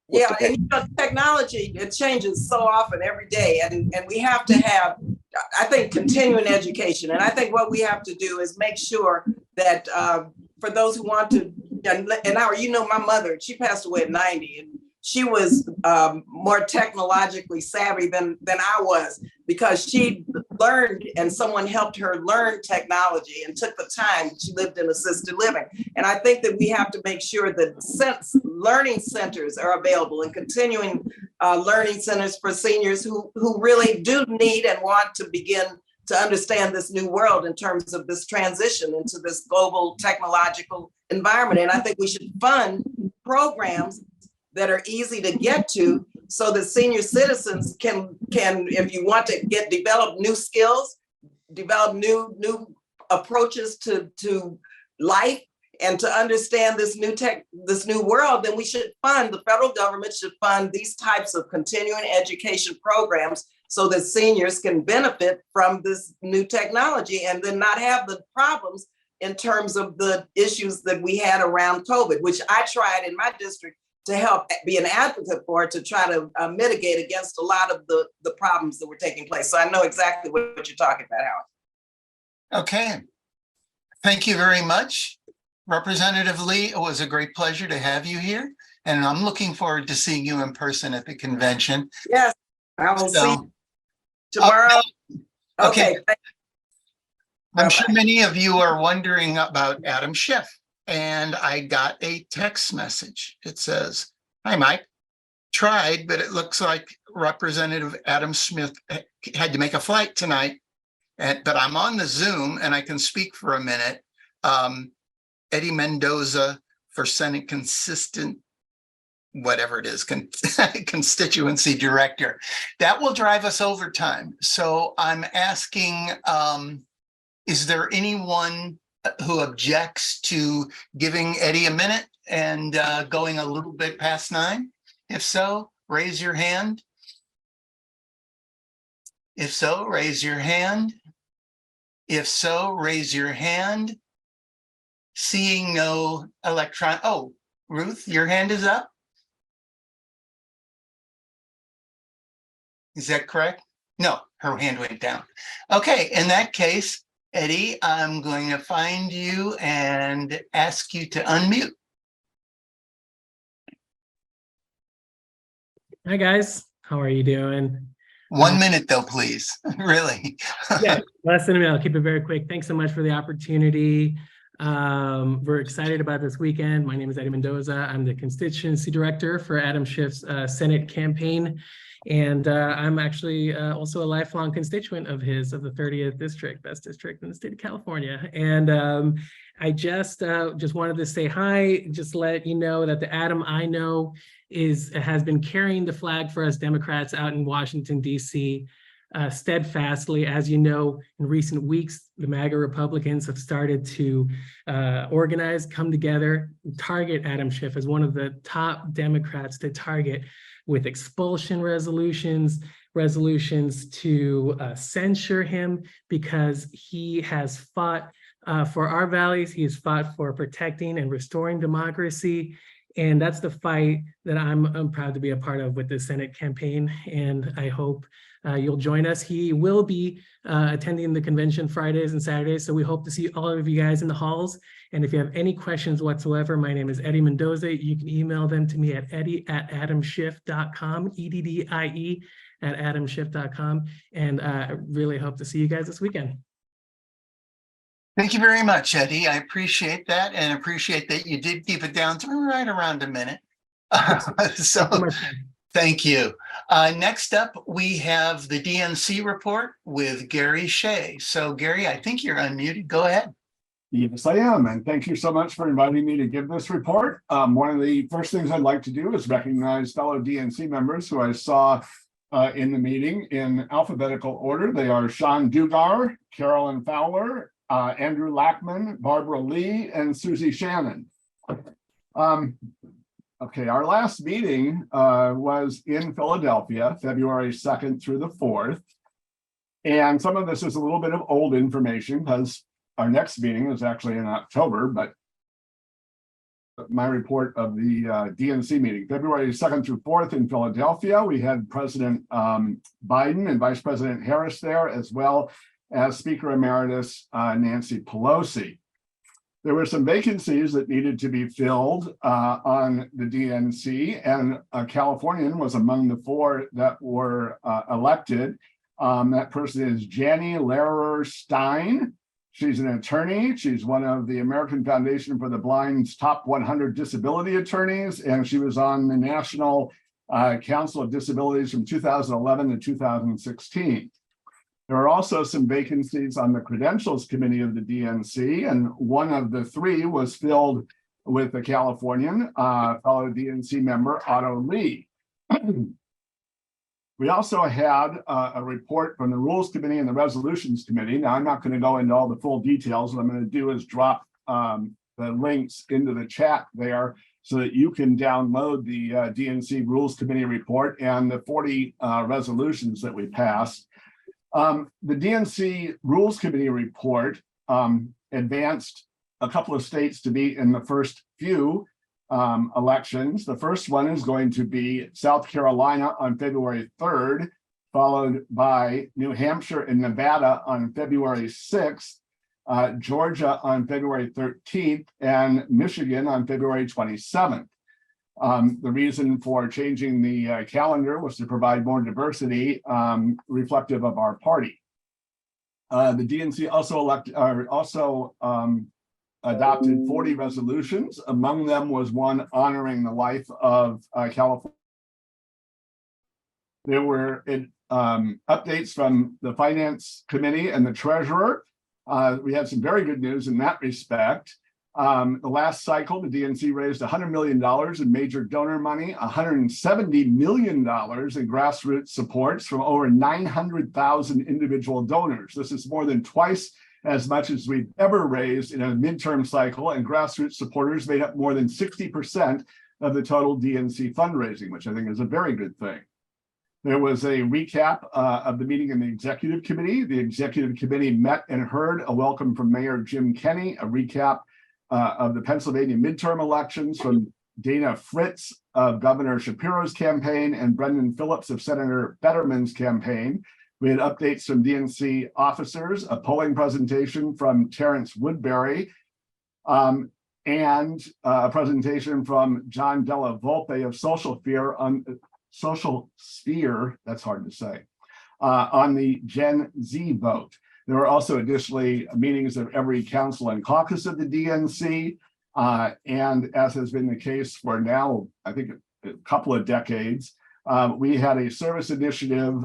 Yeah, and you know, technology, it changes so often every day, and we have to have, I think, continuing education. And I think what we have to do is make sure that for those who want to, and Howard, you know, my mother, she passed away at 90, and she was more technologically savvy than I was, because she learned and someone helped her learn technology and took the time. She lived in assisted living. And I think that we have to make sure that learning centers are available, and continuing learning centers for seniors who really do need and want to begin to understand this new world in terms of this transition into this global technological environment. And I think we should fund programs that are easy to get to, so that senior citizens can, if you want to develop new skills, develop new approaches to life and to understand this new world, then we should fund, the federal government should fund these types of continuing education programs so that seniors can benefit from this new technology and then not have the problems in terms of the issues that we had around COVID, which I tried in my district to help be an advocate for, to try to mitigate against a lot of the problems that were taking place. So I know exactly what you're talking about, Howard. Okay. Thank you very much. Representative Lee, it was a great pleasure to have you here. And I'm looking forward to seeing you in person at the convention. Yes, I will see So, you tomorrow. Okay. Okay. I'm sure many of you are wondering about Adam Schiff, and I got a text message. It says, "Hi, Mike. Tried, but it looks like Representative Adam Smith had to make a flight tonight. But I'm on the Zoom and I can speak for a minute. Eddie Mendoza for Senate consistent, whatever it is, constituency director. That will drive us over time. So I'm asking, is there anyone who objects to giving Eddie a minute and going a little bit past 9? If so, raise your hand. If so, raise your hand. If so, raise your hand. Seeing no electron. Oh, Ruth, your hand is up. Is that correct? No, her hand went down. Okay, in that case, Eddie, I'm going to find you and ask you to unmute. Hi guys, how are you doing? 1 minute though, please. Really. Yeah, less than a minute. I'll keep it very quick. Thanks so much for the opportunity. We're excited about this weekend. My name is Eddie Mendoza. I'm the constituency director for Adam Schiff's Senate campaign. And I'm actually also a lifelong constituent of his, of the 30th district, best district in the state of California. And I just wanted to say hi, just let you know that the Adam I know has been carrying the flag for us Democrats out in Washington, D.C. Steadfastly. As you know, in recent weeks, the MAGA Republicans have started to organize, come together, target Adam Schiff as one of the top Democrats to target with expulsion resolutions to censure him because he has fought for our values. He has fought for protecting and restoring democracy. And that's the fight that I'm proud to be a part of with the Senate campaign. And I hope you'll join us. He will be attending the convention Fridays and Saturdays. So we hope to see all of you guys in the halls. And if you have any questions whatsoever, my name is Eddie Mendoza. You can email them to me at eddie@adamschiff.com, EDDIE@adamschiff.com. And I really hope to see you guys this weekend. Thank you very much, Eddie. I appreciate that and appreciate that you did keep it down to right around a minute. So thank you. Next up, we have the DNC report with Garry Shay. So Garry, I think you're unmuted. Go ahead. Yes, I am. And thank you so much for inviting me to give this report. One of the first things I'd like to do is recognize fellow DNC members who I saw in the meeting in alphabetical order. They are Sean Dugar, Carolyn Fowler, Andrew Lackman, Barbara Lee, and Susie Shannon. Okay, our last meeting was in Philadelphia, February 2nd through the 4th. And some of this is a little bit of old information because our next meeting is actually in October, but my report of the DNC meeting, February 2nd through 4th in Philadelphia, we had President Biden and Vice President Harris there, as well as Speaker Emeritus Nancy Pelosi. There were some vacancies that needed to be filled on the DNC, and a Californian was among the 4 that were elected. That person is Jannie Lehrer Stein. She's an attorney. She's one of the American Foundation for the Blind's top 100 disability attorneys, and she was on the National Council of Disabilities from 2011 to 2016. There are also some vacancies on the Credentials Committee of the DNC, and one of the 3 was filled with a Californian, fellow DNC member, Otto Lee. We also had a report from the Rules Committee and the Resolutions Committee. Now, I'm not going to go into all the full details. What I'm going to do is drop the links into the chat there so that you can download the DNC Rules Committee report and the 40 resolutions that we passed. The DNC Rules Committee report advanced a couple of states to be in the first few elections. The first one is going to be South Carolina on February 3rd, followed by New Hampshire and Nevada on February 6th, Georgia on February 13th, and Michigan on February 27th. The reason for changing the calendar was to provide more diversity reflective of our party. The DNC also adopted 40 resolutions. Among them was one honoring the life of California. There were updates from the Finance Committee and the Treasurer. We had some very good news in that respect. The last cycle, the DNC raised $100 million in major donor money, $170 million in grassroots supports from over 900,000 individual donors. This is more than twice as much as we've ever raised in a midterm cycle, and grassroots supporters made up more than 60% of the total DNC fundraising, which I think is a very good thing. There was a recap of the meeting in the Executive Committee. The Executive Committee met and heard a welcome from Mayor Jim Kenney, a recap of the Pennsylvania midterm elections from Dana Fritz of Governor Shapiro's campaign and Brendan Phillips of Senator Fetterman's campaign. We had updates from DNC officers, a polling presentation from Terrence Woodbury, and a presentation from John Della Volpe of Social Sphere, that's hard to say, on the Gen Z vote. There were also additionally meetings of every council and caucus of the DNC, and as has been the case for now, I think a couple of decades, we had a service initiative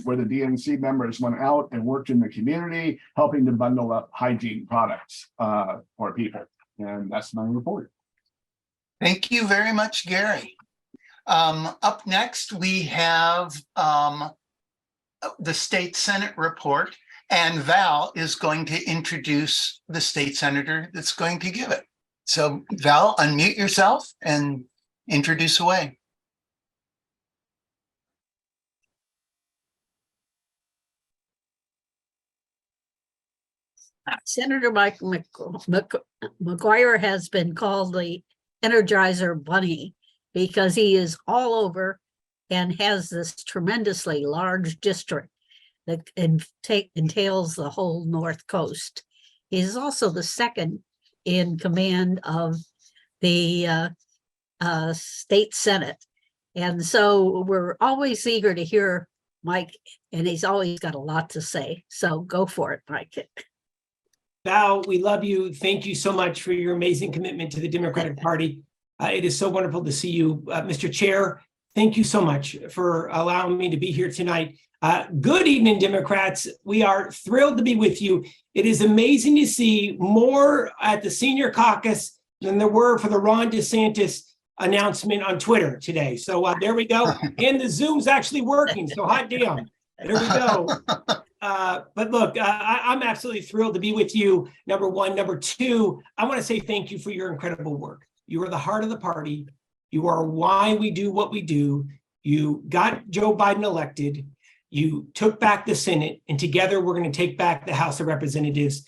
where the DNC members went out and worked in the community, helping to bundle up hygiene products for people. And that's my report. Thank you very much, Gary. Up next, we have the State Senate report, and Val is going to introduce the state senator that's going to give it. So Val, unmute yourself and introduce away. Senator Mike McGuire has been called the Energizer Bunny because he is all over and has this tremendously large district that entails the whole North Coast. He's also the second in command of the state Senate. And so we're always eager to hear Mike, and he's always got a lot to say. So go for it, Mike. Val, we love you. Thank you so much for your amazing commitment to the Democratic Party. It is so wonderful to see you. Mr. Chair, thank you so much for allowing me to be here tonight. Good evening, Democrats. We are thrilled to be with you. It is amazing to see more at the senior caucus than there were for the Ron DeSantis announcement on Twitter today. So there we go. And the Zoom's actually working. So hot damn. There we go. But look, I'm absolutely thrilled to be with you, number one. Number two, I want to say thank you for your incredible work. You are the heart of the party. You are why we do what we do. You got Joe Biden elected. You took back the Senate, and together we're going to take back the House of Representatives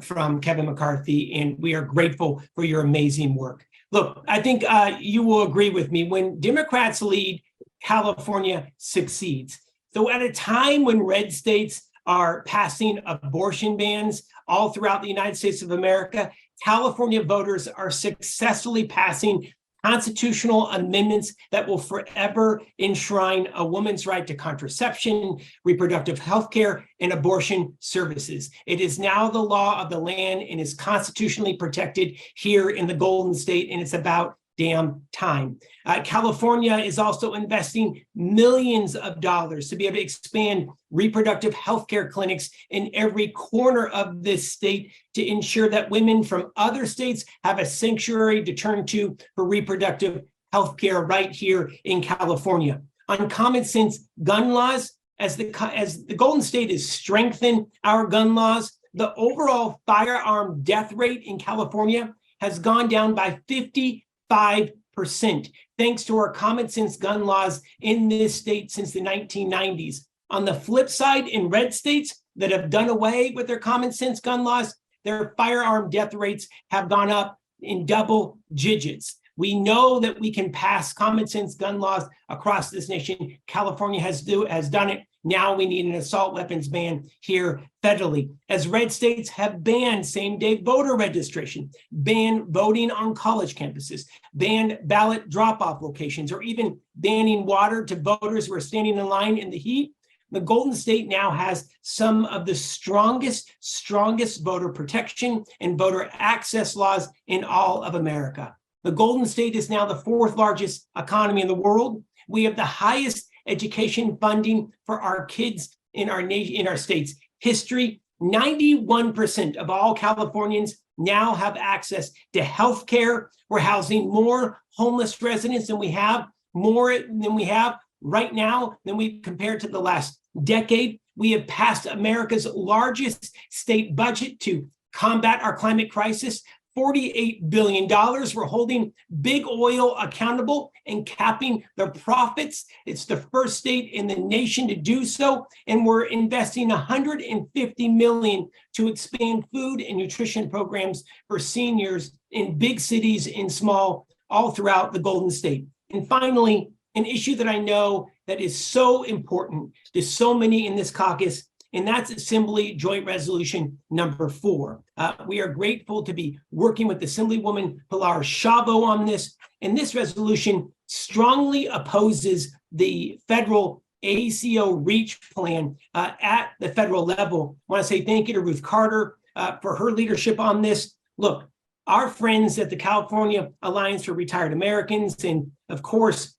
from Kevin McCarthy, and we are grateful for your amazing work. Look, I think you will agree with me. When Democrats lead, California succeeds. So at a time when red states are passing abortion bans all throughout the United States of America, California voters are successfully passing constitutional amendments that will forever enshrine a woman's right to contraception, reproductive health care, and abortion services. It is now the law of the land and is constitutionally protected here in the Golden State, and it's about damn time. California is also investing millions of dollars to be able to expand reproductive health care clinics in every corner of this state to ensure that women from other states have a sanctuary to turn to for reproductive health care right here in California. On common sense gun laws, as the Golden State has strengthened our gun laws, the overall firearm death rate in California has gone down by 55%, thanks to our common sense gun laws in this state since the 1990s. On the flip side, in red states that have done away with their common sense gun laws, their firearm death rates have gone up in double digits. We know that we can pass common sense gun laws across this nation. California has done it. Now we need an assault weapons ban here federally, as red states have banned same-day voter registration, banned voting on college campuses, banned ballot drop-off locations, or even banning water to voters who are standing in line in the heat. The Golden State now has some of the strongest voter protection and voter access laws in all of America. The Golden State is now the 4th largest economy in the world. We have the highest education funding for our kids in our nation, in our state's history. 91% of all Californians now have access to health care. We're housing more homeless residents than we have right now than we compared to the last decade. We have passed America's largest state budget to combat our climate crisis, $48 billion. We're holding big oil accountable and capping their profits. It's the first state in the nation to do so. And we're investing $150 million to expand food and nutrition programs for seniors in big cities and small, all throughout the Golden State. And finally, an issue that I know that is so important to so many in this caucus, and that's Assembly Joint Resolution number 4. We are grateful to be working with Assemblywoman Pilar Chavo on this, and this resolution strongly opposes the federal ACO REACH plan at the federal level. I want to say thank you to Ruth Carter for her leadership on this. Look, our friends at the California Alliance for Retired Americans, and of course,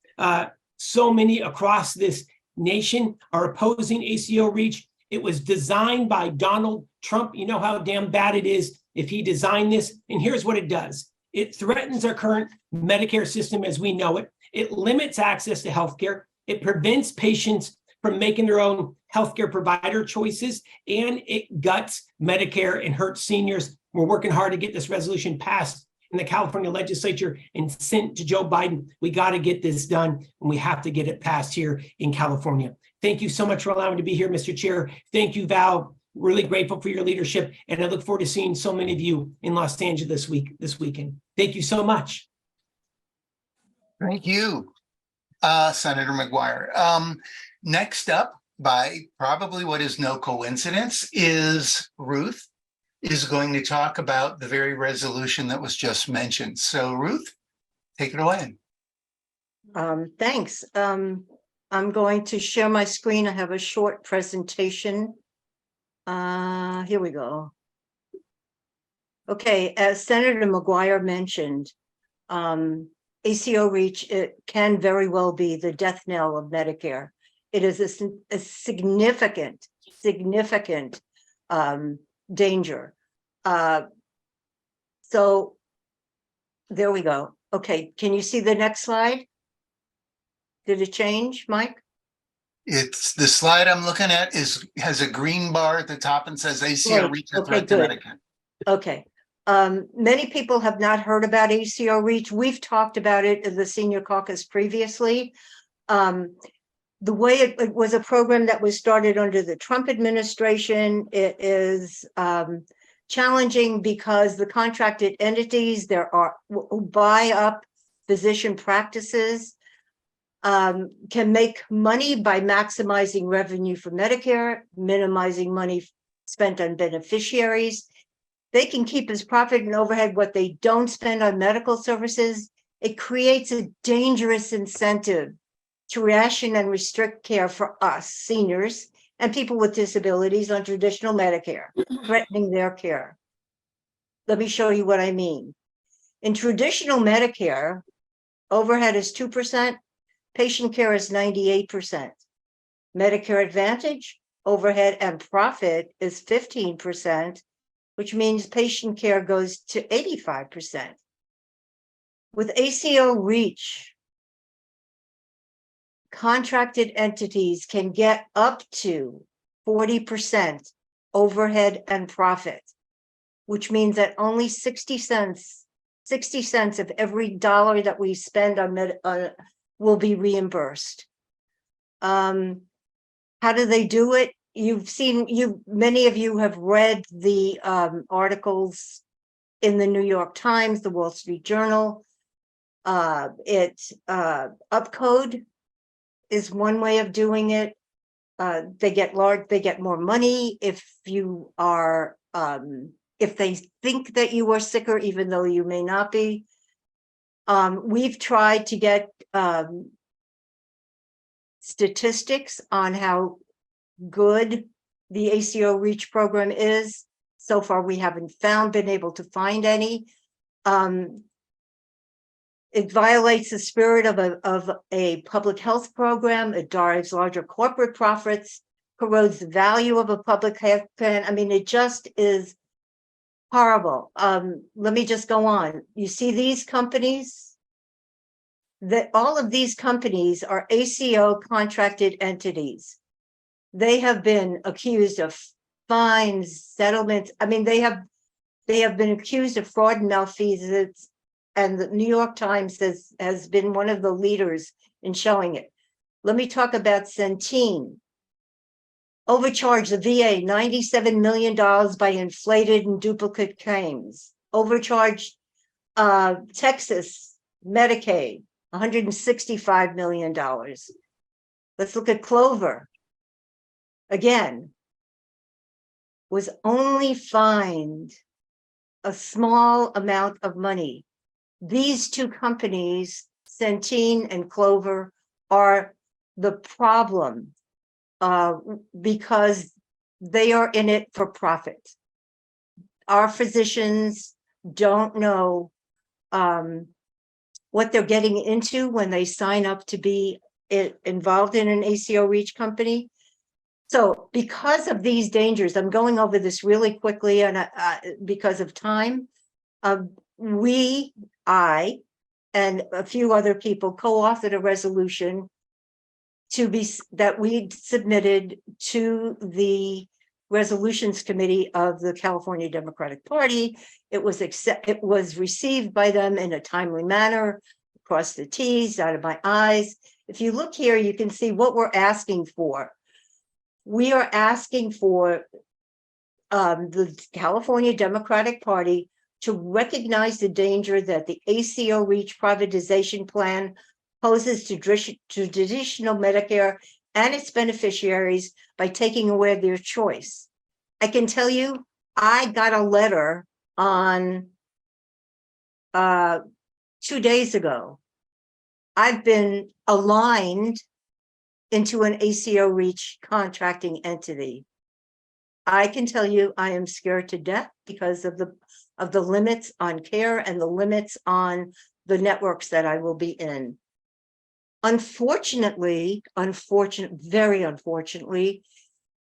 so many across this nation are opposing ACO REACH. It was designed by Donald Trump. You know how damn bad it is if he designed this. And here's what it does. It threatens our current Medicare system as we know it. It limits access to healthcare. It prevents patients from making their own healthcare provider choices, and it guts Medicare and hurts seniors. We're working hard to get this resolution passed in the California legislature and sent to Joe Biden. We got to get this done, and we have to get it passed here in California. Thank you so much for allowing me to be here, Mr. Chair. Thank you, Val. Really grateful for your leadership, and I look forward to seeing so many of you in Los Angeles this weekend. Thank you so much. Thank you, Senator McGuire. Next up, by probably what is no coincidence, is Ruth is going to talk about the very resolution that was just mentioned. So Ruth, take it away. Thanks. I'm going to share my screen. I have a short presentation. Here we go. Okay, as Senator McGuire mentioned, ACO REACH, it can very well be the death knell of Medicare. It is a significant danger. So there we go. Okay, can you see the next slide? Did it change, Mike? It's the slide I'm looking at has a green bar at the top and says ACO Right. REACH a Okay, threat to good. Medicare. Okay. Many people have not heard about ACO REACH. We've talked about it in the Senior Caucus previously. The way it was a program that was started under the Trump administration. It is challenging because the contracted entities who buy up physician practices can make money by maximizing revenue for Medicare, minimizing money spent on beneficiaries. They can keep as profit and overhead what they don't spend on medical services. It creates a dangerous incentive to ration and restrict care for us, seniors, and people with disabilities on traditional Medicare, threatening their care. Let me show you what I mean. In traditional Medicare, overhead is 2%, patient care is 98%. Medicare Advantage, overhead and profit is 15%, which means patient care goes to 85%. With ACO REACH, contracted entities can get up to 40% overhead and profit, which means that only 60 cents of every dollar that we spend on will be reimbursed. How do they do it? Many of you have read the articles in the New York Times, the Wall Street Journal. Upcode is one way of doing it. They get more money if you are, if they think that you are sicker, even though you may not be. We've tried to get statistics on how good the ACO REACH program is. So far, we haven't been able to find any. It violates the spirit of a public health program. It drives larger corporate profits, corrodes the value of a public health plan. I mean, it just is horrible. Let me just go on. You see these companies? That all of these companies are ACO contracted entities. They have been accused of fines, settlements. I mean, they have been accused of fraud and malfeasance, and the New York Times has been one of the leaders in showing it. Let me talk about Centene. Overcharged the VA $97 million by inflated and duplicate claims. Overcharged Texas Medicaid $165 million. Let's look at Clover. Again, was only fined a small amount of money. These two companies, Centene and Clover, are the problem because they are in it for profit. Our physicians don't know what they're getting into when they sign up to be involved in an ACO REACH company. So because of these dangers, I'm going over this really quickly and because of time, I and a few other people co-authored a resolution that we submitted to the Resolutions Committee of the California Democratic Party. It was received by them in a timely manner, across the T's, dotted my I's. If you look here, you can see what we're asking for. We are asking for the California Democratic Party to recognize the danger that the ACO REACH privatization plan poses to traditional Medicare and its beneficiaries by taking away their choice. I can tell you, I got a letter on 2 days ago. I've been aligned into an ACO REACH contracting entity. I can tell you I am scared to death because of the limits on care and the limits on the networks that I will be in. Unfortunately, very unfortunately,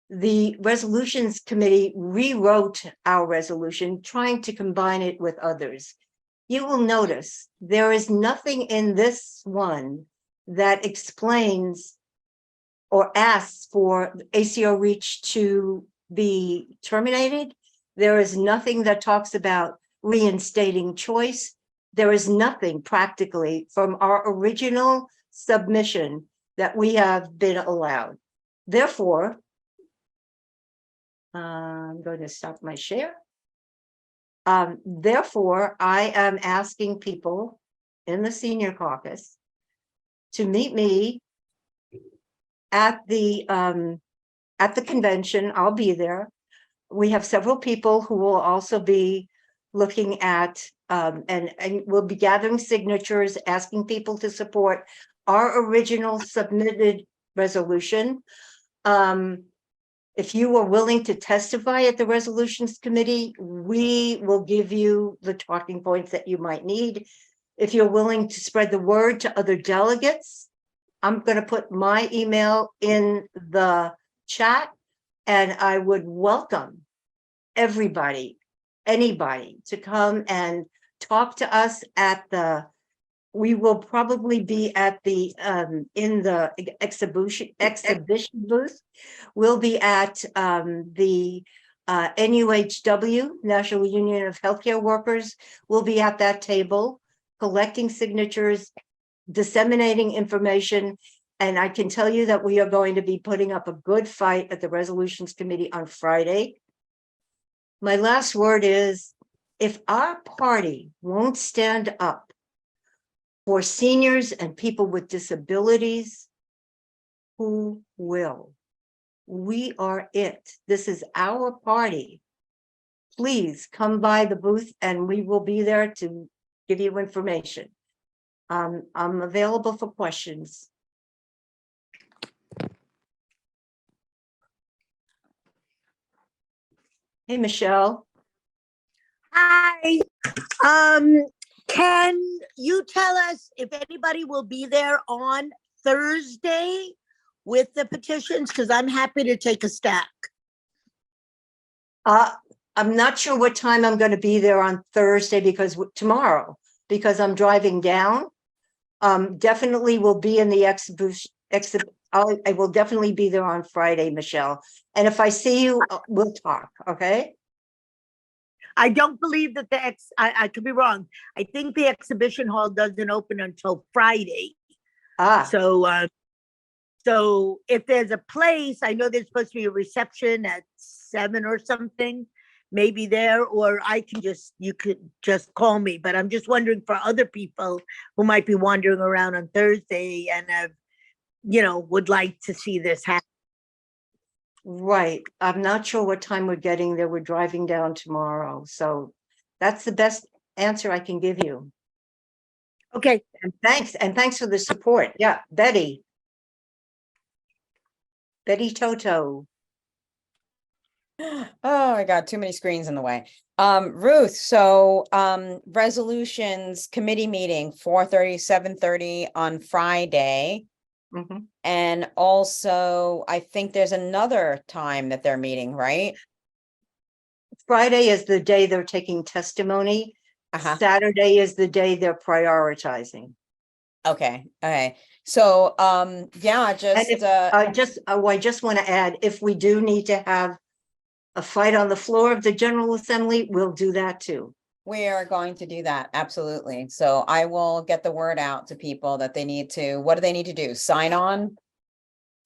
the Resolutions Committee rewrote our resolution, trying to combine it with others. You will notice there is nothing in this one that explains or asks for ACO REACH to be terminated. There is nothing that talks about reinstating choice. There is nothing practically from our original submission that we have been allowed. Therefore, I'm going to stop my share. Therefore, I am asking people in the senior caucus to meet me at the convention. I'll be there. We have several people who will also be looking at and we'll be gathering signatures, asking people to support our original submitted resolution. If you are willing to testify at the Resolutions Committee, we will give you the talking points that you might need. If you're willing to spread the word to other delegates, I'm going to put my email in the chat, and I would welcome everybody, anybody to come and talk to us at the, we will probably be at the, in the exhibition booth. We'll be at the NUHW, National Union of Healthcare Workers, will be at that table, collecting signatures, disseminating information. And I can tell you that we are going to be putting up a good fight at the Resolutions Committee on Friday. My last word is, if our party won't stand up for seniors and people with disabilities, who will? We are it. This is our party. Please come by the booth and we will be there to give you information. I'm available for questions. Hey, Michelle. Hi, can you tell us if anybody will be there on Thursday with the petitions? Because I'm happy to take a stack. I'm not sure what time I'm going to be there on Thursday tomorrow, because I'm driving down. Definitely will be in the exhibition. I will definitely be there on Friday, Michelle. And if I see you, we'll talk, okay? I don't believe that I could be wrong. I think the exhibition hall doesn't open until Friday. So if there's a place, I know there's supposed to be a reception at 7 or something, maybe there, or you could just call me. But I'm just wondering for other people who might be wandering around on Thursday and would like to see this happen. Right. I'm not sure what time we're getting there. We're driving down tomorrow. So that's the best answer I can give you. Okay. And thanks for the support. Yeah, Betty Toto. Oh, I got too many screens in the way. Ruth, so resolutions committee meeting 4:30, 7:30 on Friday. Mhm. And also, I think there's another time that they're meeting, right? Friday is the day they're taking testimony. Saturday is the day they're prioritizing. Okay. So, yeah, I just want to add, if we do need to have a fight on the floor of the General Assembly, we'll do that too. we are going to do that. Absolutely. So I will get the word out to people that they need to, what do they need to do? Sign on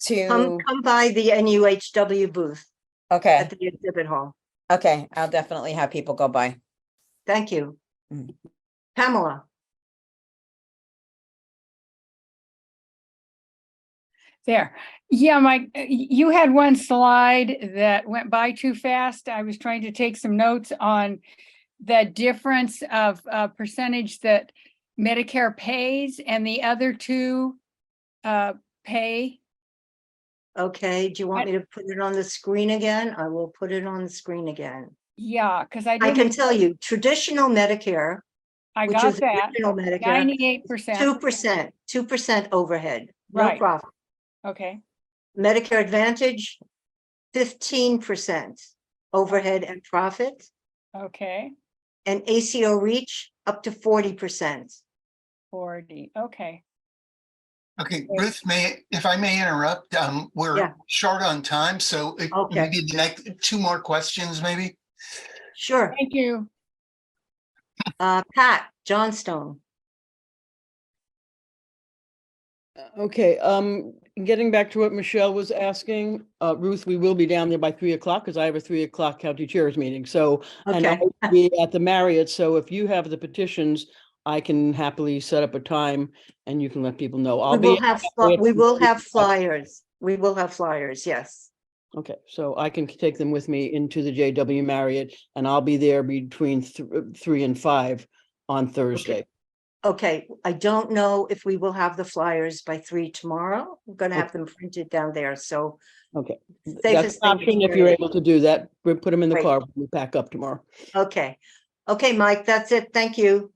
to come by the NUHW booth okay. at the exhibit hall. Okay. I'll definitely have people go by. Thank you. Pamela. There. Yeah, Mike, you had one slide that went by too fast. I was trying to take some notes on the difference of percentage that Medicare pays and the other two pay. Okay, do you want me to put it on the screen again? I will put it on the screen again. Yeah, because I can tell you traditional Medicare, which got is that original Medicare, 98%. 2% overhead, no Right. profit. Okay. Medicare Advantage, 15% overhead and profit. Okay. And ACO REACH up to 40%. 40. Okay. Okay, Ruth, if I may interrupt, we're short on time, so maybe the next 2 more questions, maybe. Sure. Thank you. Pat Johnstone. Okay, getting back to what Michelle was asking, Ruth, we will be down there by 3 o'clock because I have a 3 o'clock county chairs meeting. So, and I'll be at the Marriott. So if you have the petitions, I can happily set up a time and you can let people know. We will have flyers. We will have flyers. Yes. Okay, so I can take them with me into the JW Marriott and I'll be there between 3 and 5 on Thursday. Okay, I don't know if we will have the flyers by 3 tomorrow. We're going to have them printed down there. So, okay, that's an option if you're able to do that. We'll put them in the car when we pack up tomorrow. Okay, Mike, that's it. Thank you.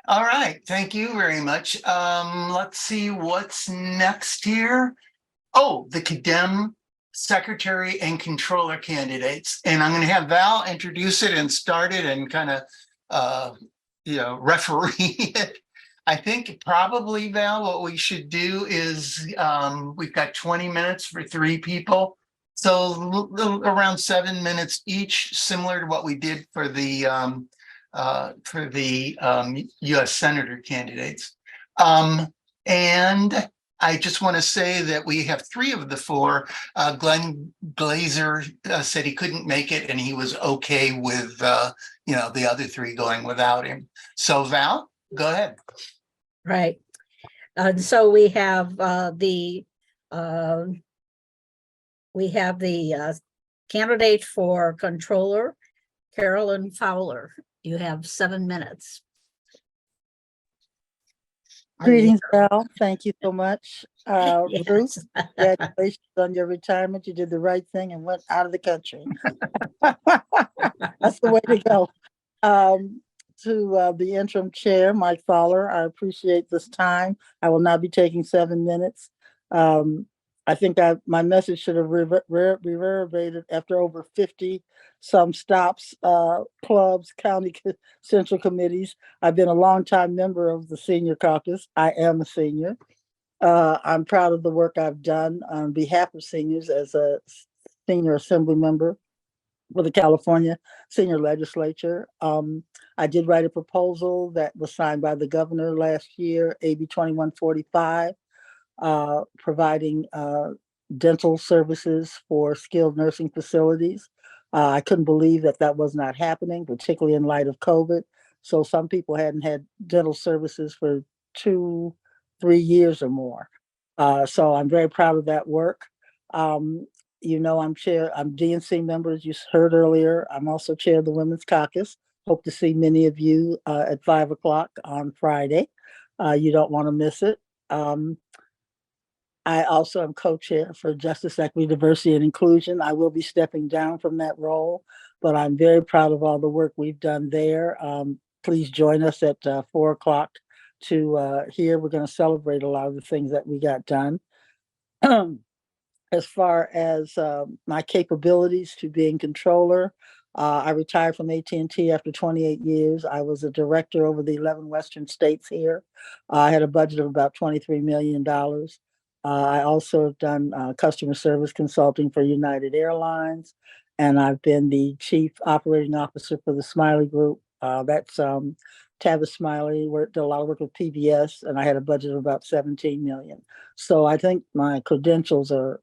All right, thank you very much. Let's see what's next here. Oh, the CADEM secretary and controller candidates, and I'm going to have Val introduce it and start it and kind of referee it. I think probably, Val, what we should do is we've got 20 minutes for 3 people. So around 7 minutes each, similar to what we did for the US Senator candidates. And I just want to say that we have 3 of the 4. Glenn Glazer said he couldn't make it and he was okay with, the other 3 going without him. So Val, go ahead. Right. And so we have the candidate for controller, Carolyn Fowler. You have 7 minutes. Greetings, Val. Thank you so much. Yes. Ruth, congratulations on your retirement. You did the right thing and went out of the country. That's the way to go. To the interim chair, Mike Thaller, I appreciate this time. I will not be taking 7 minutes. I think my message should have reverberated after over 50 some stops, clubs, county central committees. I've been a longtime member of the senior caucus. I am a senior. I'm proud of the work I've done on behalf of seniors as a senior assembly member for the California Senior Legislature. I did write a proposal that was signed by the governor last year, AB 2145. Providing dental services for skilled nursing facilities. I couldn't believe that was not happening, particularly in light of COVID. So some people hadn't had dental services for 2-3 years or more. So I'm very proud of that work. I'm DNC member, as you heard earlier. I'm also chair of the Women's Caucus. Hope to see many of you at 5 o'clock on Friday. You don't want to miss it. I also am co-chair for Justice, Equity, Diversity, and Inclusion. I will be stepping down from that role, but I'm very proud of all the work we've done there. Please join us at 4 o'clock to hear. We're going to celebrate a lot of the things that we got done. As far as my capabilities to being controller, I retired from AT&T after 28 years. I was a director over the 11 Western states here. I had a budget of about $23 million. I also have done customer service consulting for United Airlines, and I've been the chief operating officer for the Smiley Group. That's Tavis Smiley, did a lot of work with PBS, and I had a budget of about $17 million. So I think my credentials are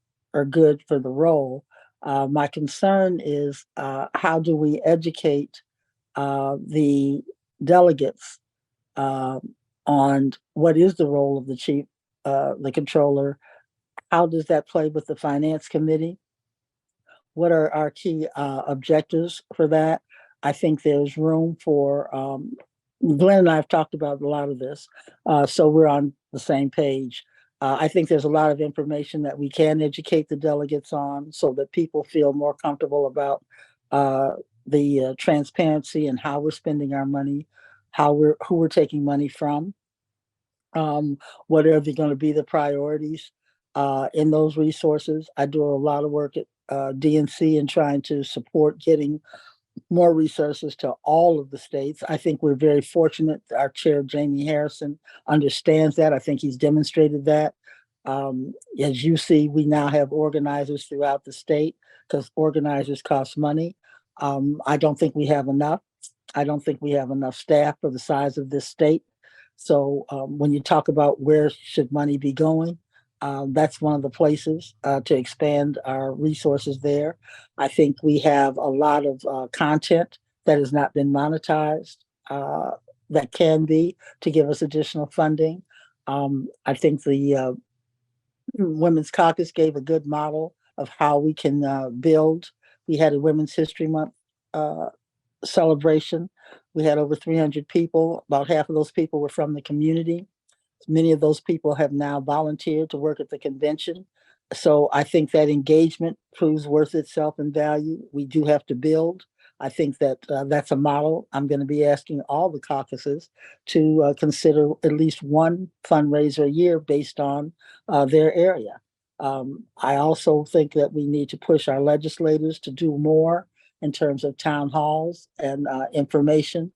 good for the role. My concern is how do we educate the delegates on what is the role of the chief, the controller? How does that play with the finance committee? What are our key objectives for that? I think there's room for, Glenn and I have talked about a lot of this, so we're on the same page. I think there's a lot of information that we can educate the delegates on so that people feel more comfortable about the transparency and how we're spending our money, who we're taking money from. What are going to be the priorities in those resources? I do a lot of work at DNC in trying to support getting more resources to all of the states. I think we're very fortunate. Our chair, Jamie Harrison, understands that. I think he's demonstrated that. As you see, we now have organizers throughout the state because organizers cost money. I don't think we have enough. I don't think we have enough staff for the size of this state. So when you talk about where should money be going, that's one of the places to expand our resources there. I think we have a lot of content that has not been monetized that can be to give us additional funding. I think the Women's Caucus gave a good model of how we can build. We had a Women's History Month celebration. We had over 300 people. About half of those people were from the community. Many of those people have now volunteered to work at the convention. So I think that engagement proves worth itself in value. We do have to build. I think that that's a model. I'm going to be asking all the caucuses to consider at least one fundraiser a year based on their area. I also think that we need to push our legislators to do more in terms of town halls and information.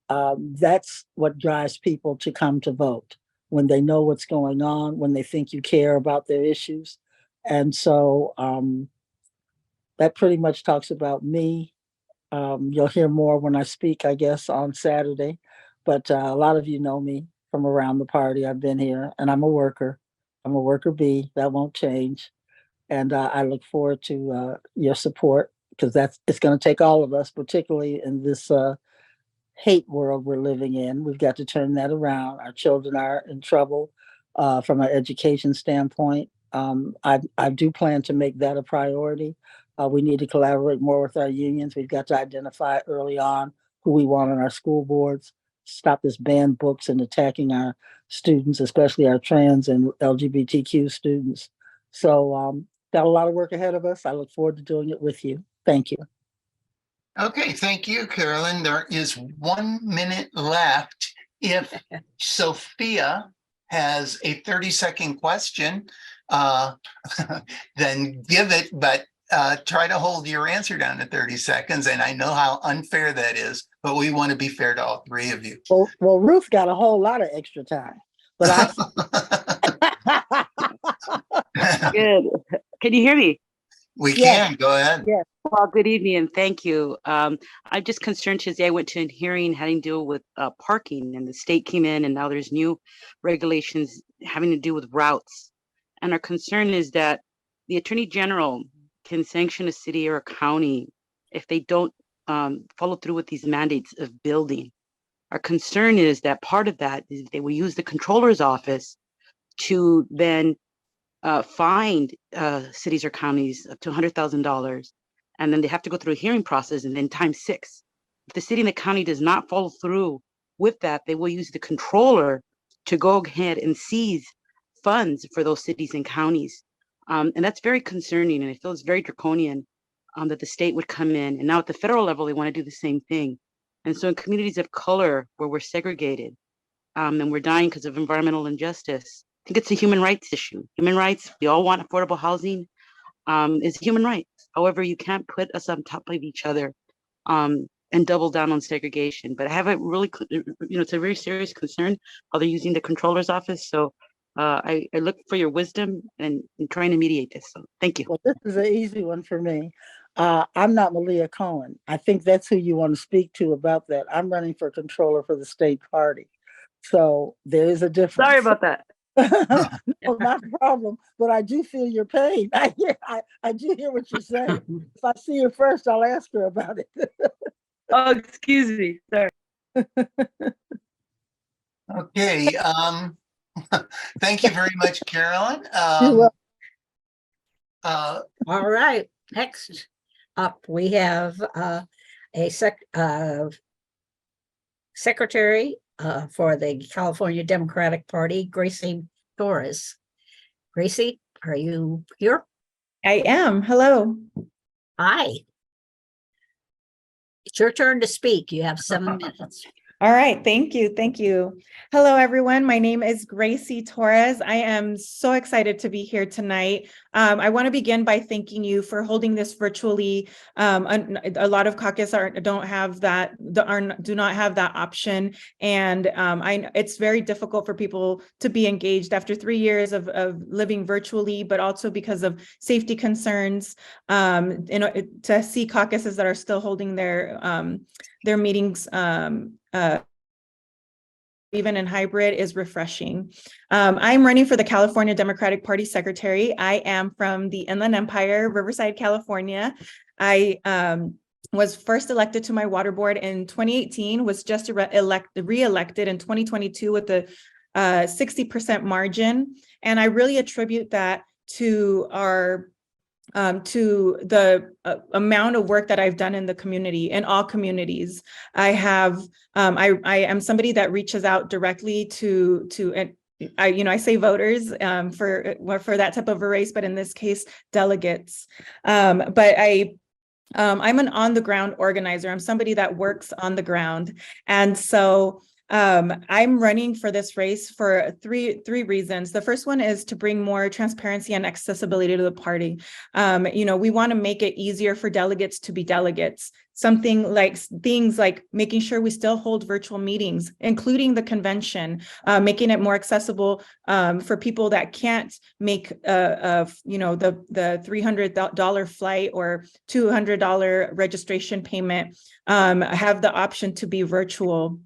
That's what drives people to come to vote, when they know what's going on, when they think you care about their issues. And so that pretty much talks about me. You'll hear more when I speak, I guess, on Saturday. But a lot of you know me from around the party. I've been here, and I'm a worker. I'm a worker bee. That won't change. And I look forward to your support, because it's going to take all of us, particularly in this hate world we're living in. We've got to turn that around. Our children are in trouble from an education standpoint. I do plan to make that a priority. We need to collaborate more with our unions. We've got to identify early on who we want on our school boards, stop this banned books and attacking our students, especially our trans and LGBTQ students. So got a lot of work ahead of us. I look forward to doing it with you. Thank you. Okay, thank you, Carolyn. There is 1 minute left. If Sophia has a 30-second question, then give it, but try to hold your answer down to 30 seconds. And I know how unfair that is, but we want to be fair to all three of you. Well, Ruth got a whole lot of extra time, but Good. Can you hear me? We can. Go ahead. Yes. Well, good evening and thank you. I'm just concerned today. I went to a hearing having to do with parking, and the state came in, and now there's new regulations having to do with routes. And our concern is that the Attorney General can sanction a city or a county if they don't follow through with these mandates of building. Our concern is that part of that is they will use the controller's office to then find cities or counties up to $100,000, and then they have to go through a hearing process, and then times 6. If the city and the county does not follow through with that, they will use the controller to go ahead and seize funds for those cities and counties. And that's very concerning, and I feel it's very draconian that the state would come in. And now at the federal level, they want to do the same thing. And so in communities of color where we're segregated and we're dying because of environmental injustice, I think it's a human rights issue. Human rights, we all want affordable housing, is human rights. However, you can't put us on top of each other and double down on segregation. But I have a really, it's a very serious concern how they're using the controller's office. So I look for your wisdom and trying to mediate this. So thank you. Well, this is an easy one for me. I'm not Malia Cohen. I think that's who you want to speak to about that. I'm running for controller for the state party. So there is a difference. Sorry about that. No, not a problem, but I do feel your pain. I do hear what you're saying. If I see her first, I'll ask her about it. Oh, excuse me. Sorry. Okay. Thank you very much, Carolyn. All right. Next up, we have a secretary for the California Democratic Party, Gracie Torres. Gracie, are you here? I am. Hello. Hi. It's your turn to speak. You have 7 minutes. All right. Thank you. Thank you. Hello, everyone. My name is Gracie Torres. I am so excited to be here tonight. I want to begin by thanking you for holding this virtually. A lot of caucus do not have that option. And it's very difficult for people to be engaged after 3 years of living virtually, but also because of safety concerns, to see caucuses that are still holding their meetings even in hybrid is refreshing. I'm running for the California Democratic Party Secretary. I am from the Inland Empire, Riverside, California. I was first elected to my water board in 2018, was just re-elected in 2022 with a 60% margin. And I really attribute that to the amount of work that I've done in the community, in all communities. I am somebody that reaches out directly to I say voters for that type of a race, but in this case, delegates. But I'm an on the ground organizer. I'm somebody that works on the ground. And so I'm running for this race for three reasons. The first one is to bring more transparency and accessibility to the party. We want to make it easier for delegates to be delegates. Things like making sure we still hold virtual meetings, including the convention, making it more accessible for people that can't make the $300 flight or $200 registration payment, have the option to be virtual.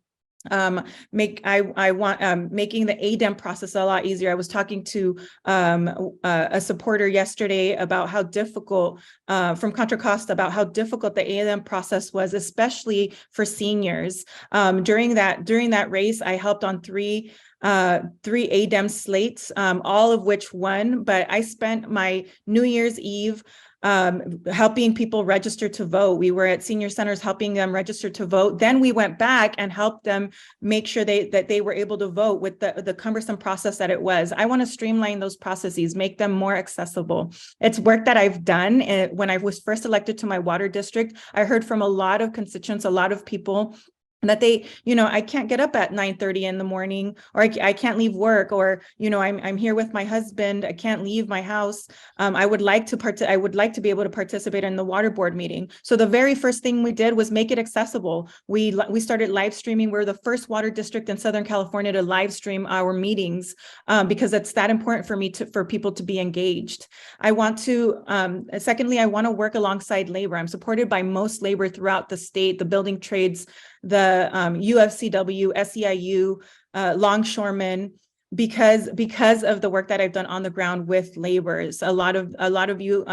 Making the ADEM process a lot easier. I was talking to a supporter yesterday about how difficult, from Contra Costa, about how difficult the ADEM process was, especially for seniors. During that race, I helped on three ADEM slates, all of which won, but I spent my New Year's Eve helping people register to vote. We were at senior centers helping them register to vote. Then we went back and helped them make sure that they were able to vote with the cumbersome process that it was. I want to streamline those processes, make them more accessible. It's work that I've done. And when I was first elected to my water district, I heard from a lot of constituents, a lot of people, that I can't get up at 9:30 in the morning, or I can't leave work, or, I'm here with my husband, I can't leave my house. I would like to be able to participate in the water board meeting. So the very first thing we did was make it accessible. We started live streaming. We're the first water district in Southern California to live stream our meetings, because it's that important for people to be engaged. Secondly, I want to work alongside labor. I'm supported by most labor throughout the state, the building trades, the UFCW, SEIU, longshoremen, because of the work that I've done on the ground with laborers. A lot of you,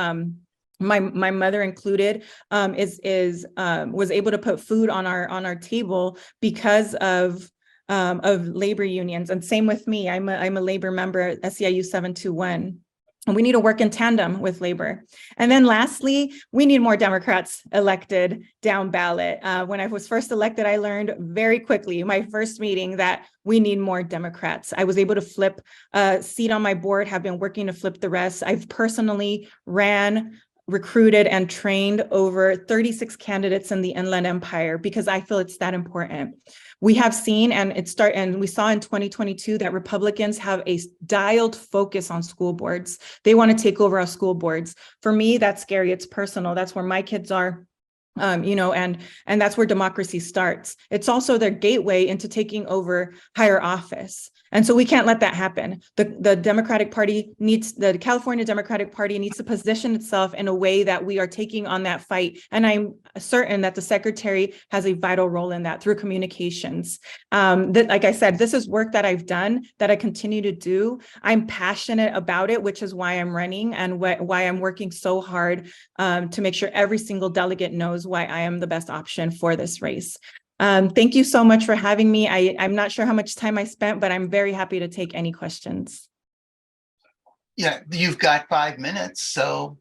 my mother included, was able to put food on our table because of labor unions, and same with me. I'm a labor member at SEIU 721. And we need to work in tandem with labor. And then lastly, we need more Democrats elected down ballot. When I was first elected, I learned very quickly, my first meeting, that we need more Democrats. I was able to flip a seat on my board, have been working to flip the rest. I've personally recruited and trained over 36 candidates in the Inland Empire because I feel it's that important. We have seen, and we saw in 2022 that Republicans have a dialed focus on school boards. They want to take over our school boards. For me, that's scary. It's personal. That's where my kids are. And that's where democracy starts. It's also their gateway into taking over higher office. And so we can't let that happen. The California Democratic Party needs to position itself in a way that we are taking on that fight. And I'm certain that the secretary has a vital role in that through communications. Like I said, this is work that I've done, that I continue to do. I'm passionate about it, which is why I'm running and why I'm working so hard to make sure every single delegate knows why I am the best option for this race. Thank you so much for having me. I'm not sure how much time I spent, but I'm very happy to take any questions. Yeah, you've got 5 minutes, so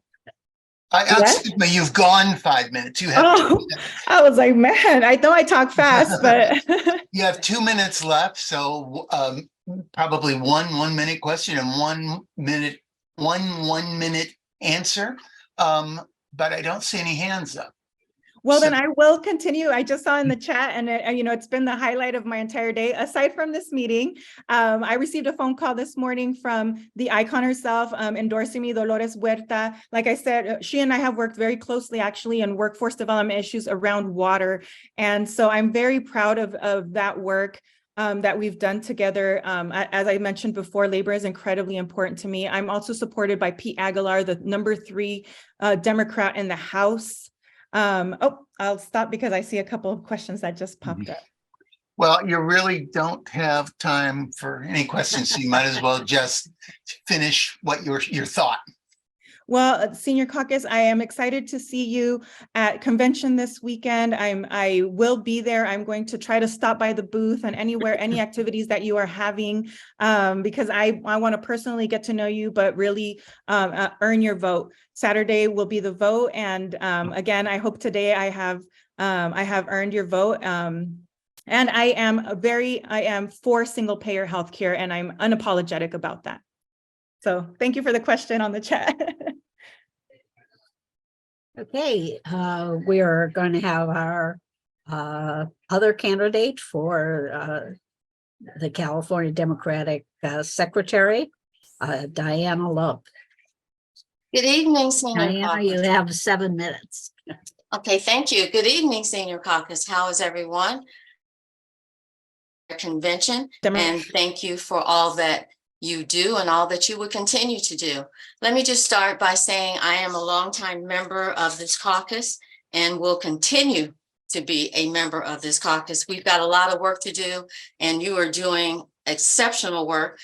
excuse me, you've gone 5 minutes. You have 2 minutes. I was like, man, I know I talk fast, but you have 2 minutes left, so probably one 1 minute question and 1 minute answer. But I don't see any hands up. Well, then I will continue. I just saw in the chat, and it's been the highlight of my entire day. Aside from this meeting, I received a phone call this morning from the icon herself, endorsing me, Dolores Huerta. Like I said, she and I have worked very closely, actually, in workforce development issues around water. And so I'm very proud of that work that we've done together. As I mentioned before, labor is incredibly important to me. I'm also supported by Pete Aguilar, the number 3 Democrat in the House. I'll stop because I see a couple of questions that just popped up. Well, you really don't have time for any questions, so you might as well just finish what your thought. Well, Senior Caucus, I am excited to see you at convention this weekend. I will be there. I'm going to try to stop by the booth and any activities that you are having, because I want to personally get to know you, but really earn your vote. Saturday will be the vote, and again, I hope today I have earned your vote. And I am for single payer healthcare, and I'm unapologetic about that. So thank you for the question on the chat. Okay, we are going to have our other candidate for the California Democratic Secretary, Diana Love. Good evening, Senior Diana, you Caucus. have 7 minutes. Okay, thank you. Good evening, Senior Caucus. How is everyone? Convention, and thank you for all that you do and all that you will continue to do. Let me just start by saying I am a longtime member of this caucus and will continue to be a member of this caucus. We've got a lot of work to do, and you are doing exceptional work.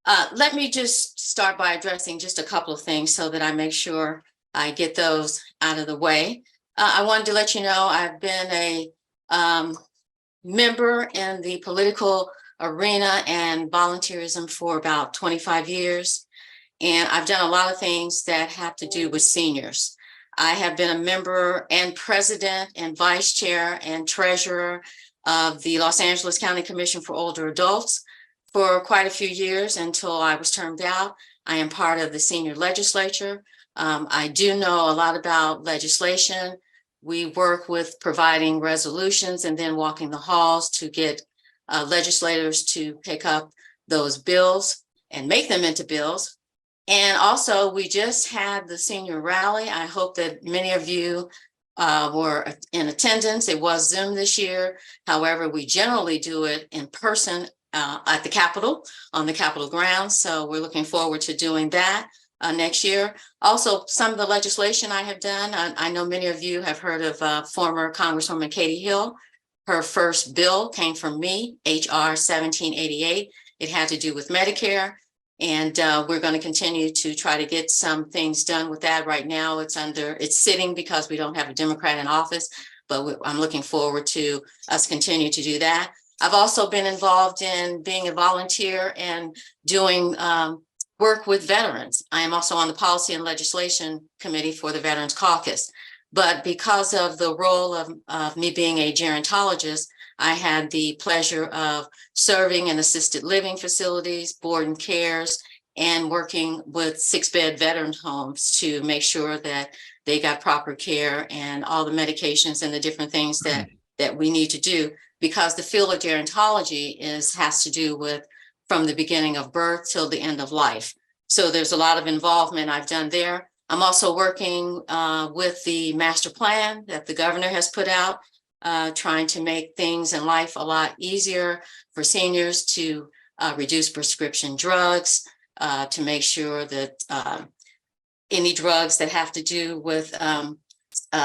Let me just start by addressing just a couple of things so that I make sure I get those out of the way. I wanted to let you know I've been a member in the political arena and volunteerism for about 25 years. And I've done a lot of things that have to do with seniors. I have been a member and president and vice chair and treasurer of the Los Angeles County Commission for Older Adults for quite a few years until I was termed out. I am part of the senior legislature. I do know a lot about legislation. We work with providing resolutions and then walking the halls to get legislators to pick up those bills and make them into bills. And also, we just had the senior rally. I hope that many of you were in attendance. It was Zoom this year. However, we generally do it in person at the Capitol, on the Capitol grounds. So we're looking forward to doing that next year. Also, some of the legislation I have done, I know many of you have heard of former Congresswoman Katie Hill. Her first bill came from me, HR 1788. It had to do with Medicare. And we're going to continue to try to get some things done with that. Right now, it's sitting because we don't have a Democrat in office, but I'm looking forward to us continue to do that. I've also been involved in being a volunteer and doing work with veterans. I am also on the Policy and Legislation Committee for the Veterans Caucus. But because of the role of me being a gerontologist, I had the pleasure of serving in assisted living facilities, board and cares, and working with 6-bed veteran homes to make sure that they got proper care and all the medications and the different things that we need to do, because the field of gerontology has to do with from the beginning of birth till the end of life. So there's a lot of involvement I've done there. I'm also working with the master plan that the governor has put out, trying to make things in life a lot easier for seniors, to reduce prescription drugs, to make sure that any drugs that have to do with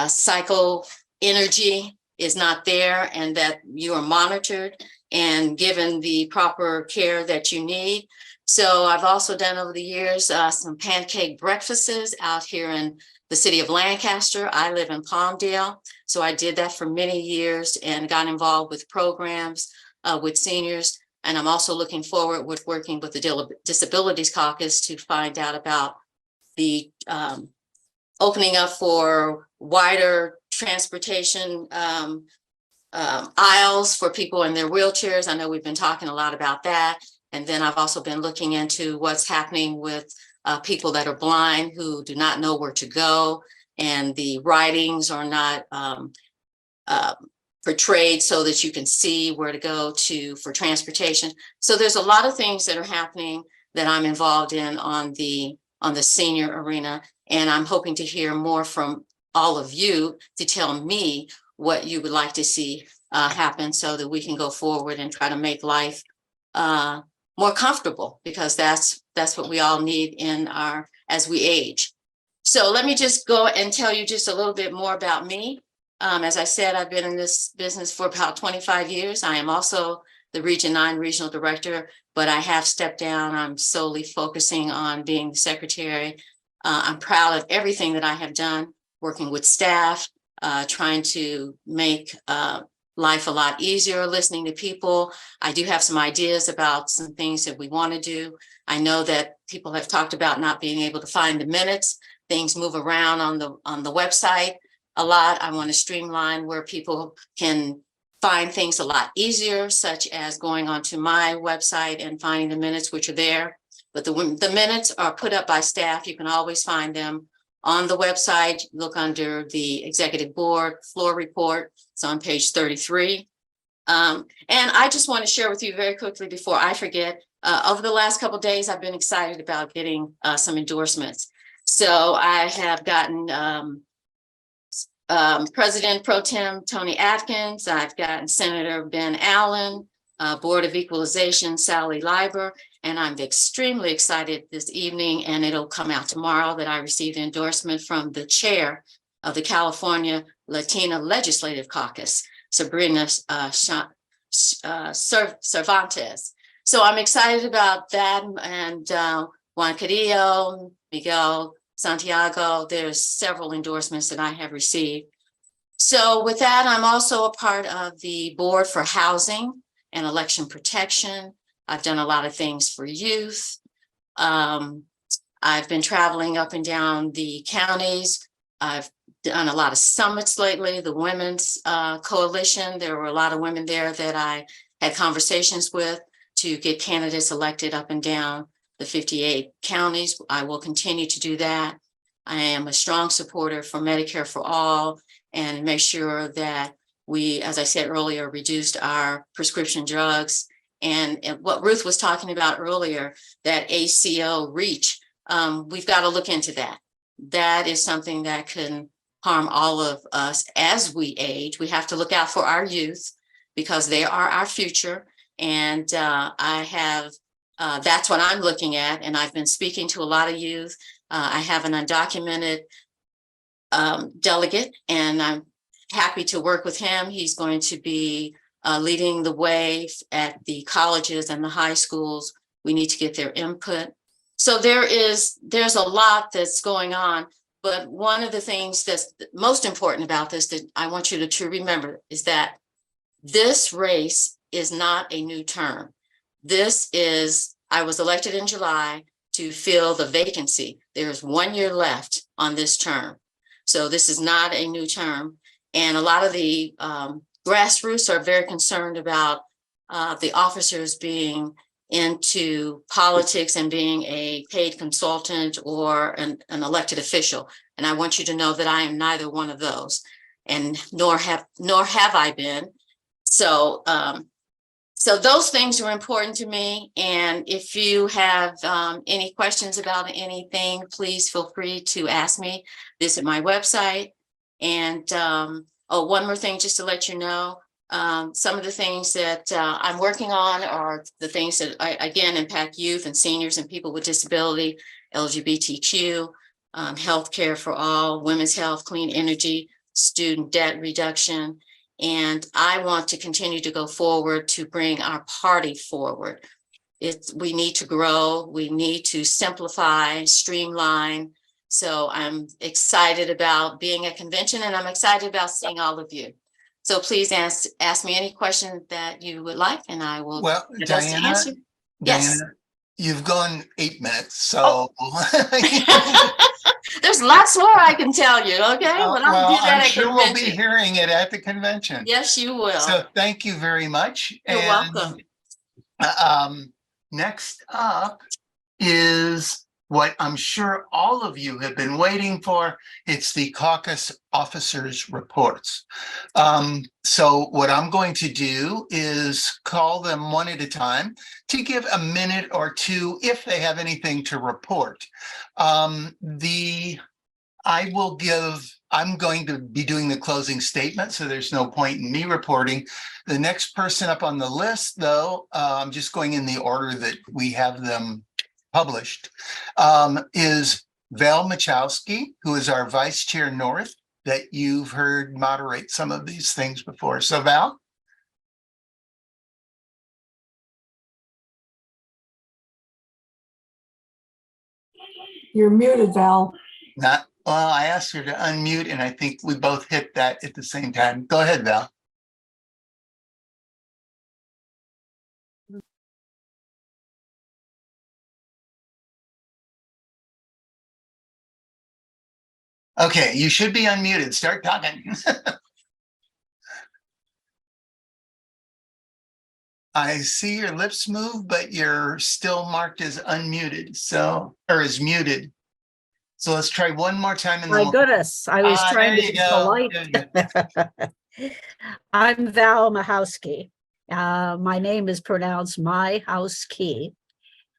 cycle energy is not there, and that you are monitored and given the proper care that you need. So I've also done over the years some pancake breakfasts out here in the city of Lancaster. I live in Palmdale, so I did that for many years and got involved with programs with seniors. And I'm also looking forward with working with the Disabilities Caucus to find out about the opening up for wider transportation aisles for people in their wheelchairs. I know we've been talking a lot about that. And then I've also been looking into what's happening with people that are blind who do not know where to go, and the writings are not portrayed so that you can see where to go for transportation. So there's a lot of things that are happening that I'm involved in on the senior arena, and I'm hoping to hear more from all of you to tell me what you would like to see happen so that we can go forward and try to make life more comfortable, because that's what we all need as we age. So let me just go and tell you just a little bit more about me. As I said, I've been in this business for about 25 years. I am also the Region 9 Regional Director, but I have stepped down. I'm solely focusing on being the secretary. I'm proud of everything that I have done, working with staff, trying to make life a lot easier, listening to people. I do have some ideas about some things that we want to do. I know that people have talked about not being able to find the minutes. Things move around on the website a lot. I want to streamline where people can find things a lot easier, such as going onto my website and finding the minutes, which are there. But the minutes are put up by staff. You can always find them on the website. Look under the executive board floor report. It's on page 33. And I just want to share with you very quickly before I forget, over the last couple of days, I've been excited about getting some endorsements. So I have gotten President Pro Tem Tony Atkins. I've gotten Senator Ben Allen, Board of Equalization Sally Leiber, and I'm extremely excited this evening, and it'll come out tomorrow, that I received an endorsement from the chair of the California Latina Legislative Caucus, Sabrina Cervantes. So I'm excited about that, and Juan Cadillo, Miguel Santiago, there's several endorsements that I have received. So with that, I'm also a part of the Board for Housing and Election Protection. I've done a lot of things for youth. I've been traveling up and down the counties. I've done a lot of summits lately, the Women's Coalition. There were a lot of women there that I had conversations with to get candidates elected up and down the 58 counties. I will continue to do that. I am a strong supporter for Medicare for all, and make sure that we, as I said earlier, reduced our prescription drugs. And what Ruth was talking about earlier, that ACO reach, we've got to look into that. That is something that can harm all of us as we age. We have to look out for our youth because they are our future. And that's what I'm looking at. And I've been speaking to a lot of youth. I have an undocumented delegate, and I'm happy to work with him. He's going to be leading the way at the colleges and the high schools. We need to get their input. So there's a lot that's going on. But one of the things that's most important about this that I want you to remember is that this race is not a new term. I was elected in July to fill the vacancy. There's 1 year left on this term. So this is not a new term. And a lot of the grassroots are very concerned about the officers being into politics and being a paid consultant or an elected official. And I want you to know that I am neither one of those, and nor have I been. So so those things are important to me. And if you have any questions about anything, please feel free to ask me. Visit my website. And oh, one more thing, just to let you know, some of the things that I'm working on are the things that again impact youth and seniors and people with disability, LGBTQ, healthcare for all, women's health, clean energy, student debt reduction. And I want to continue to go forward to bring our party forward. We need to grow, we need to simplify, streamline. So I'm excited about being at convention, and I'm excited about seeing all of you. So please ask me any question that you would like, and I will Well, do my best to Diana, answer. Yes. Diana, you've gone 8 minutes, so. There's lots more I can tell you, okay? But I'll Well, do that I'm at sure we'll be convention. hearing it at the convention. Yes, you will. So thank you very much. You're welcome. Next up is what I'm sure all of you have been waiting for. It's the caucus officers' reports. So what I'm going to do is call them one at a time to give a minute or two if they have anything to report. I'm going to be doing the closing statement, so there's no point in me reporting. The next person up on the list, though, I'm just going in the order that we have them published, is Val Muchowski, who is our Vice Chair North, that you've heard moderate some of these things before. So Val? You're muted, Val. Well, I asked her to unmute, and I think we both hit that at the same time. Go ahead, Val. Okay, you should be unmuted. Start talking. I see your lips move, but you're still marked as unmuted, or as muted. So let's try one more time. My goodness, I was trying to be polite. I'm Val Muchowski. My name is pronounced Muchowski.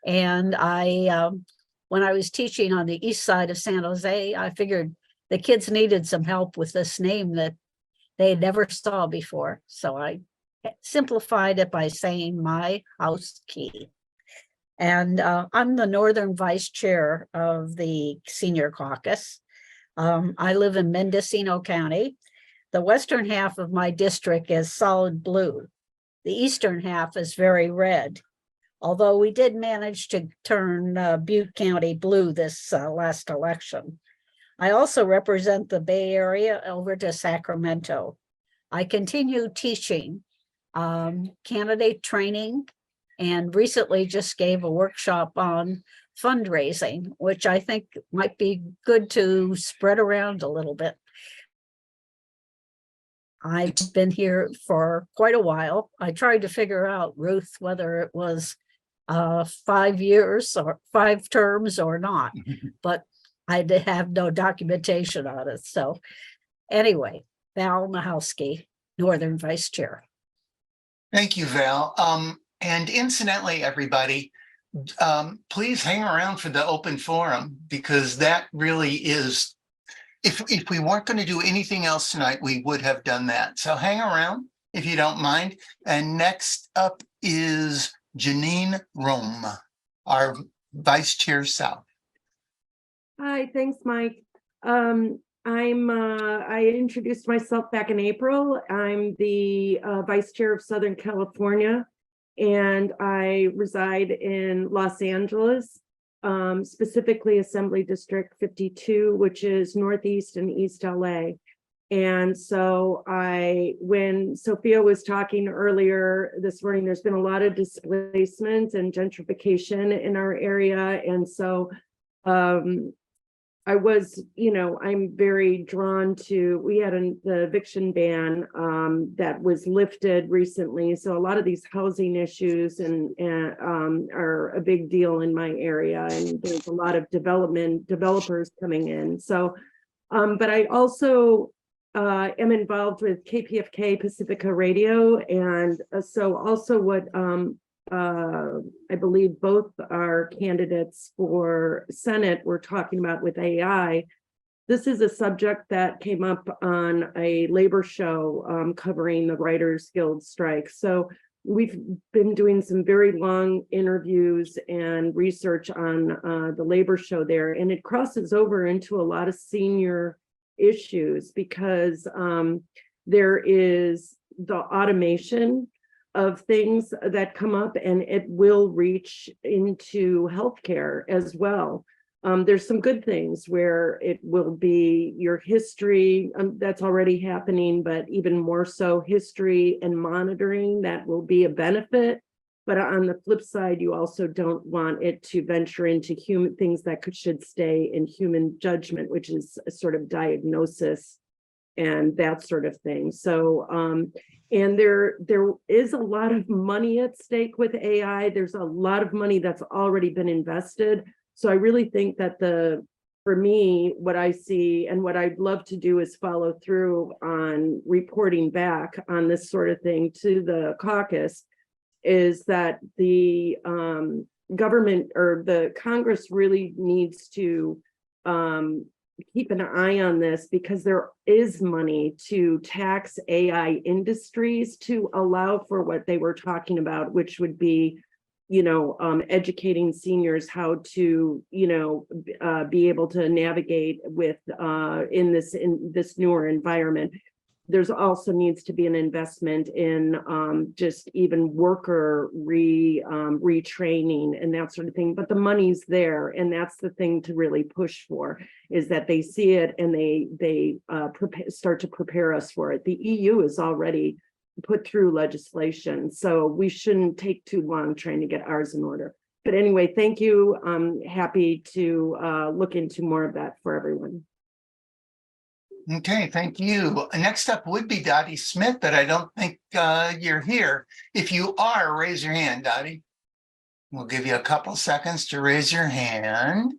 And when I was teaching on the east side of San Jose, I figured the kids needed some help with this name that they never saw before. So I simplified it by saying Muchowski. And I'm the Northern Vice Chair of the Senior Caucus. I live in Mendocino County. The western half of my district is solid blue. The eastern half is very red. Although we did manage to turn Butte County blue this last election. I also represent the Bay Area over to Sacramento. I continue teaching candidate training and recently just gave a workshop on fundraising, which I think might be good to spread around a little bit. I've been here for quite a while. I tried to figure out, Ruth, whether it was 5 years or 5 terms or not, but I did have no documentation on it. So anyway, Val Muchowski, Northern Vice Chair. Thank you, Val. And incidentally, everybody, please hang around for the open forum, because that really is, if we weren't going to do anything else tonight, we would have done that. So hang around if you don't mind. And next up is Jeanine Rohm, our Vice Chair South. Hi, thanks, Mike. I introduced myself back in April. I'm the Vice Chair of Southern California, and I reside in Los Angeles, specifically Assembly District 52, which is Northeast and East LA. And so when Sophia was talking earlier this morning, there's been a lot of displacement and gentrification in our area. And so I was, I'm very drawn to, we had the eviction ban that was lifted recently. So a lot of these housing issues are a big deal in my area, and there's a lot of developers coming in. So, but I also am involved with KPFK Pacifica Radio. And so also what I believe both our candidates for Senate were talking about with AI. This is a subject that came up on a labor show covering the Writers Guild strike. So we've been doing some very long interviews and research on the labor show there, and it crosses over into a lot of senior issues because there is the automation of things that come up, and it will reach into healthcare as well. There's some good things where it will be your history, that's already happening, but even more so history and monitoring that will be a benefit. But on the flip side, you also don't want it to venture into human things that should stay in human judgment, which is a sort of diagnosis and that sort of thing. So, and there is a lot of money at stake with AI. There's a lot of money that's already been invested. So I really think that for me, what I see and what I'd love to do is follow through on reporting back on this sort of thing to the caucus, is that the government or the Congress really needs to keep an eye on this, because there is money to tax AI industries to allow for what they were talking about, which would be, educating seniors how to, be able to navigate with in this newer environment. There's also needs to be an investment in just even worker retraining and that sort of thing. But the money's there, and that's the thing to really push for, is that they see it and they start to prepare us for it. The EU is already put through legislation, so we shouldn't take too long trying to get ours in order. But anyway, thank you. I'm happy to look into more of that for everyone. Okay, thank you. Next up would be Dottie Smith, but I don't think you're here. If you are, raise your hand, Dottie. We'll give you a couple seconds to raise your hand.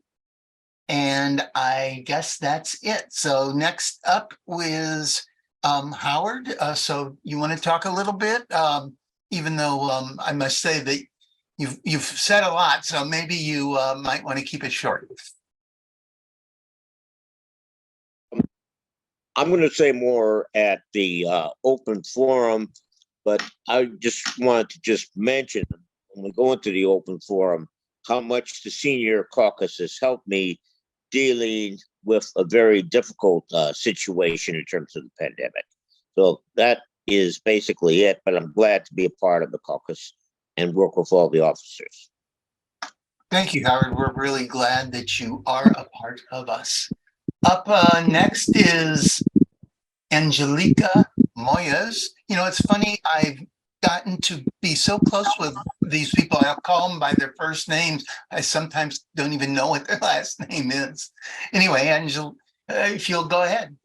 And I guess that's it. So next up is Howard. So you want to talk a little bit, even though I must say that you've said a lot, so maybe you might want to keep it short. I'm going to say more at the open forum, but I just wanted to just mention when we go into the open forum, how much the senior caucus has helped me dealing with a very difficult situation in terms of the pandemic. So that is basically it, but I'm glad to be a part of the caucus and work with all the officers. Thank you, Howard. We're really glad that you are a part of us. Up next is Angelica Moyes. You know, it's funny, I've gotten to be so close with these people. I'll call them by their first names. I sometimes don't even know what their last name is. Anyway, Angel, if you'll go ahead.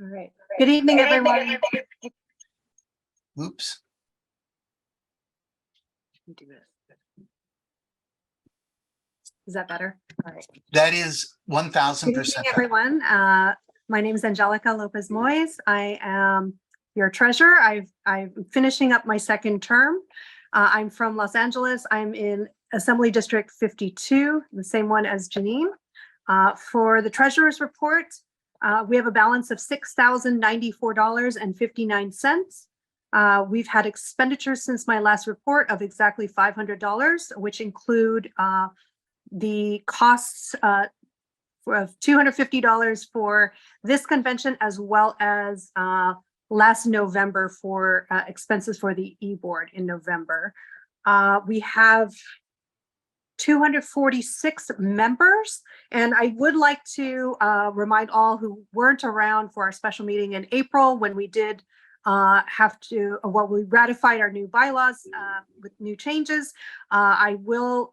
All right. Good evening, everyone. Oops. Is that better? All right. That is 1000%. Good evening, everyone. My name is Angelica Lopez Moyes. I am your treasurer. I'm finishing up my second term. I'm from Los Angeles. I'm in Assembly District 52, the same one as Jeanine. For the treasurer's report, we have a balance of $6,094.59. We've had expenditures since my last report of exactly $500, which include the costs of $250 for this convention, as well as last November for expenses for the e-board in November. We have 246 members, and I would like to remind all who weren't around for our special meeting in April when we did we ratified our new bylaws with new changes. I will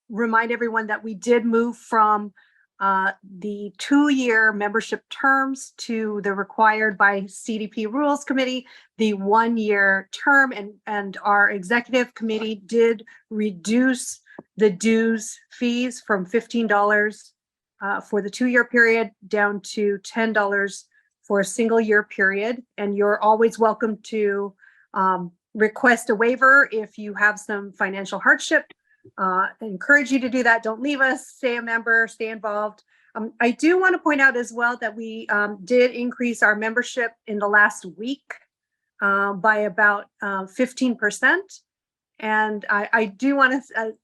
remind everyone that we did move from the 2-year membership terms to the required by CDP Rules Committee, the 1-year term, and our executive committee did reduce the dues fees from $15 for the 2-year period down to $10 for a single year period. And you're always welcome to request a waiver if you have some financial hardship. I encourage you to do that. Don't leave us, stay a member, stay involved. I do want to point out as well that we did increase our membership in the last week by about 15%. And I do want to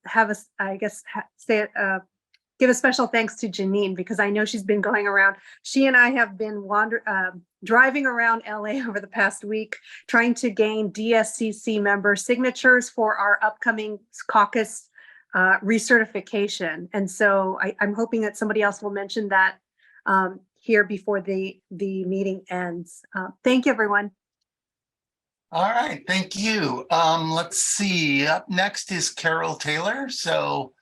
give a special thanks to Jeanine, because I know she's been going around. She and I have been driving around LA over the past week, trying to gain DSCC member signatures for our upcoming caucus recertification. And so I'm hoping that somebody else will mention that here before the meeting ends. Thank you, everyone. All right, thank you. Let's see, up next is Carol Taylor. So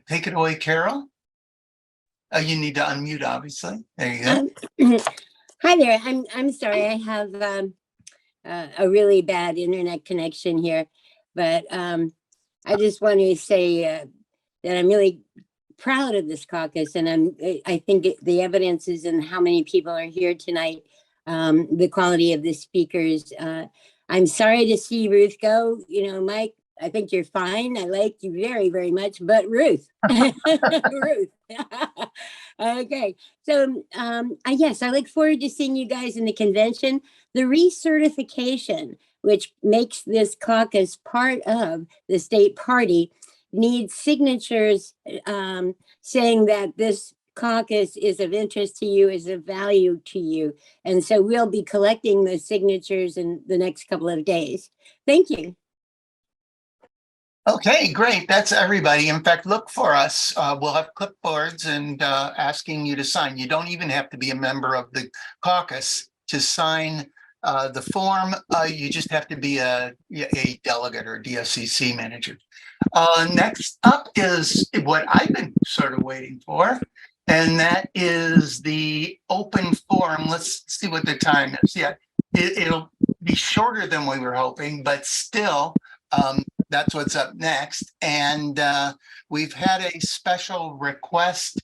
take it away, Carol. You need to unmute, obviously. There you go. Hi there. I'm sorry. I have a really bad internet connection here, but I just want to say that I'm really proud of this caucus, and I think the evidence is in how many people are here tonight, the quality of the speakers. I'm sorry to see Ruth go. You know, Mike, I think you're fine. I like you very, very much, but Ruth, Ruth. Okay, so yes, I look forward to seeing you guys in the convention. The recertification, which makes this caucus part of the state party, needs signatures saying that this caucus is of interest to you, is of value to you. And so we'll be collecting the signatures in the next couple of days. Thank you. Okay, great. That's everybody. In fact, look for us. We'll have clipboards and asking you to sign. You don't even have to be a member of the caucus to sign the form. You just have to be a delegate or a DSCC manager. Next up is what I've been sort of waiting for, and that is the open forum. Let's see what the time is. Yeah, it'll be shorter than we were hoping, but still, that's what's up next. And we've had a special request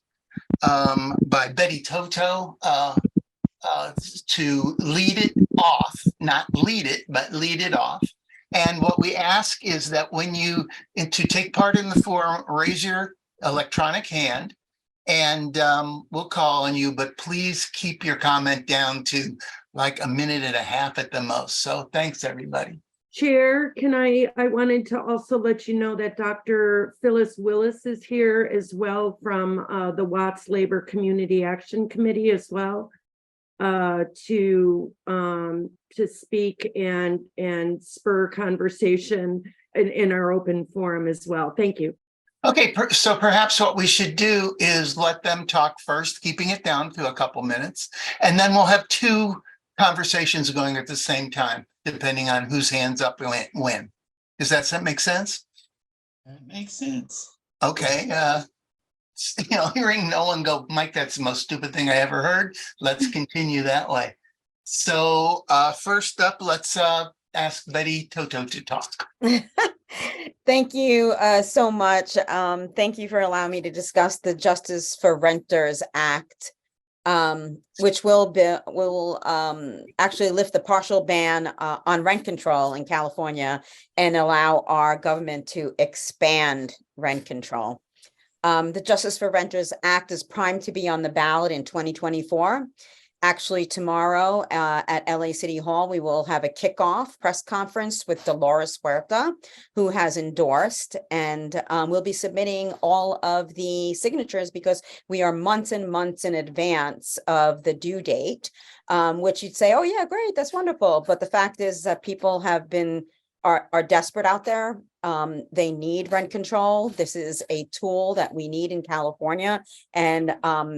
by Betty Toto to lead it off, not lead it, but lead it off. And what we ask is that when you, to take part in the forum, raise your electronic hand and we'll call on you, but please keep your comment down to like a minute and a half at the most. So thanks, everybody. Chair, I wanted to also let you know that Dr. Phyllis Willis is here as well from the Watts Labor Community Action Committee as well to speak and spur conversation in our open forum as well. Thank you. Okay, so perhaps what we should do is let them talk first, keeping it down to a couple minutes, and then we'll have two conversations going at the same time, depending on whose hands up when. Does that make sense? That makes sense. Okay. Hearing no one go, Mike, that's the most stupid thing I ever heard. Let's continue that way. So first up, let's ask Betty Toto to talk. Thank you so much. Thank you for allowing me to discuss the Justice for Renters Act, which will actually lift the partial ban on rent control in California and allow our government to expand rent control. The Justice for Renters Act is primed to be on the ballot in 2024. Actually, tomorrow at LA City Hall, we will have a kickoff press conference with Dolores Huerta, who has endorsed, and we'll be submitting all of the signatures because we are months and months in advance of the due date, which you'd say, oh yeah, great, that's wonderful. But the fact is that people are desperate out there. They need rent control. This is a tool that we need in California, and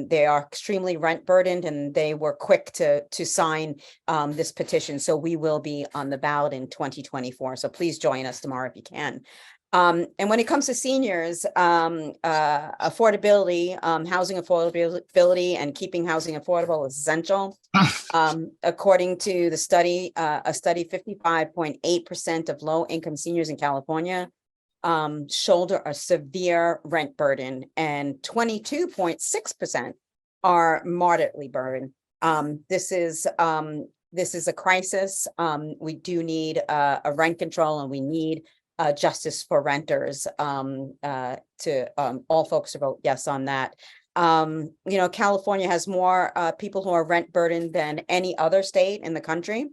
they are extremely rent burdened, and they were quick to sign this petition. So we will be on the ballot in 2024. So please join us tomorrow if you can. And when it comes to seniors, affordability, housing affordability, and keeping housing affordable is essential. According to the study, 55.8% of low-income seniors in California shoulder a severe rent burden, and 22.6% are moderately burdened. This is a crisis. We do need a rent control, and we need justice for renters. All folks to vote yes on that. California has more people who are rent burdened than any other state in the country.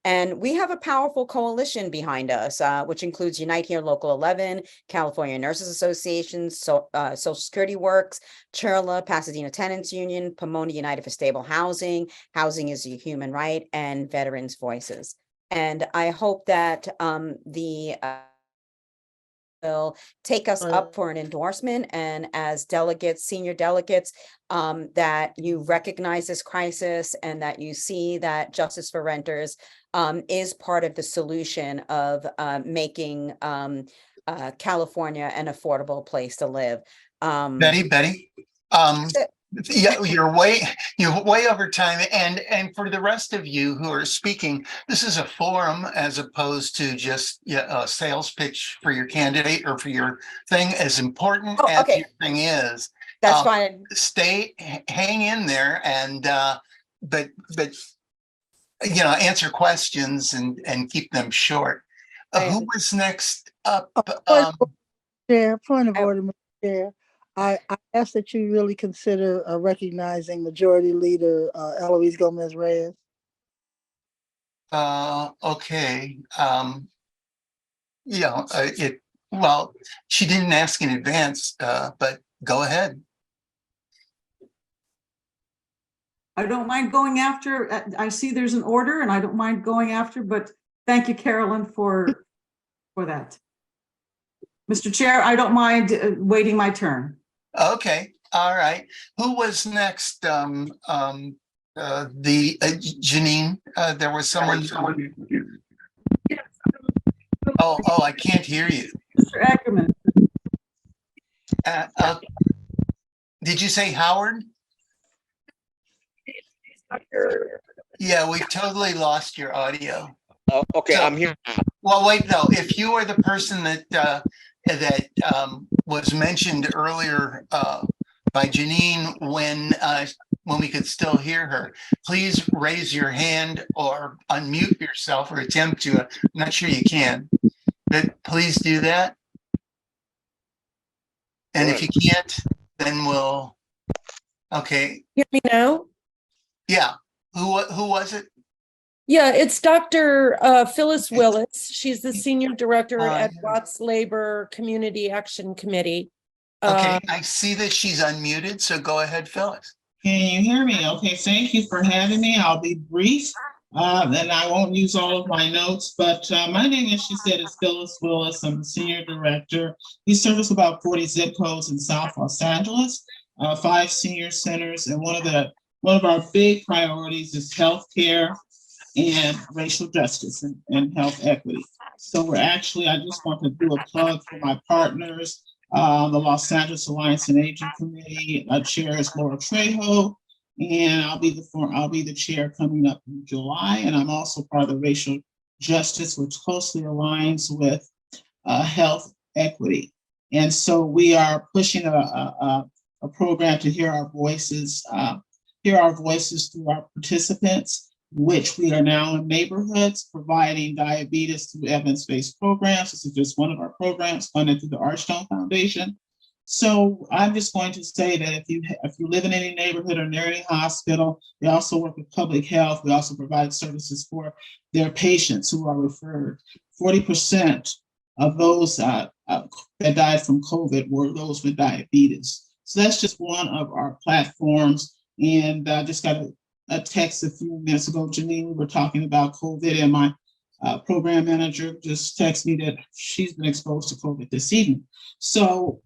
And we have a powerful coalition behind us, which includes Unite Here Local 11, California Nurses Association, Social Security Works, CHIRLA, Pasadena Tenants Union, Pomona United for Stable Housing, Housing is a Human Right, and Veterans Voices. And I hope that will take us up for an endorsement, and as delegates, senior delegates, that you recognize this crisis and that you see that Justice for Renters is part of the solution of making California an affordable place to live. Betty, yeah, you're way over time, and for the rest of you who are speaking, this is a forum as opposed to just a sales pitch for your candidate or for your thing. As important as your thing is, that's fine. Hang in there, and but answer questions and keep them short. Who was next up? Point of order, Mr. Chair. I ask that you really consider recognizing Majority Leader Eloise Gomez-Reyes. Okay. Well, she didn't ask in advance, but go ahead. I don't mind going after. I see there's an order, and I don't mind going after. But thank you, Carolyn, for that. Mr. Chair, I don't mind waiting my turn. Okay, all right. Who was next? Jeanine. There was someone. Oh, I can't hear you. Mr. Eggerman. Did you say Howard? Yeah, we've totally lost your audio. Oh, okay, so, I'm here. Well, wait, no. If you are the person that was mentioned earlier by Jeanine when we could still hear her. Please raise your hand or unmute yourself or attempt to. I'm not sure you can, but please do that. And if you can't, then we'll, okay. Hear me now? Yeah. Who was it? Yeah, it's Dr. Phyllis Willis. She's the Senior Director at Watts Labor Community Action Committee. Okay, I see that she's unmuted, so go ahead, Phyllis. Can you hear me? Okay, thank you for having me. I'll be brief, and I won't use all of my notes, but my name, as she said, is Phyllis Willis. I'm the Senior Director. We service about 40 zip codes in South Los Angeles, 5 senior centers, and one of our big priorities is healthcare and racial justice and health equity. So we're actually, I just want to do a plug for my partners, the Los Angeles Alliance and Aging Committee. Chair is Laura Trejo, and I'll be the chair coming up in July. And I'm also part of the racial justice, which closely aligns with health equity. And so we are pushing a program to hear our voices through our participants, which we are now in neighborhoods providing diabetes through evidence-based programs. This is just one of our programs funded through the Archstone Foundation. So I'm just going to say that if you live in any neighborhood or near any hospital, we also work with public health. We also provide services for their patients who are referred. 40% of those that died from COVID were those with diabetes. So that's just one of our platforms. And I just got a text a few minutes ago, Jeanine, we were talking about COVID, and my program manager just texted me that she's been exposed to COVID this evening. So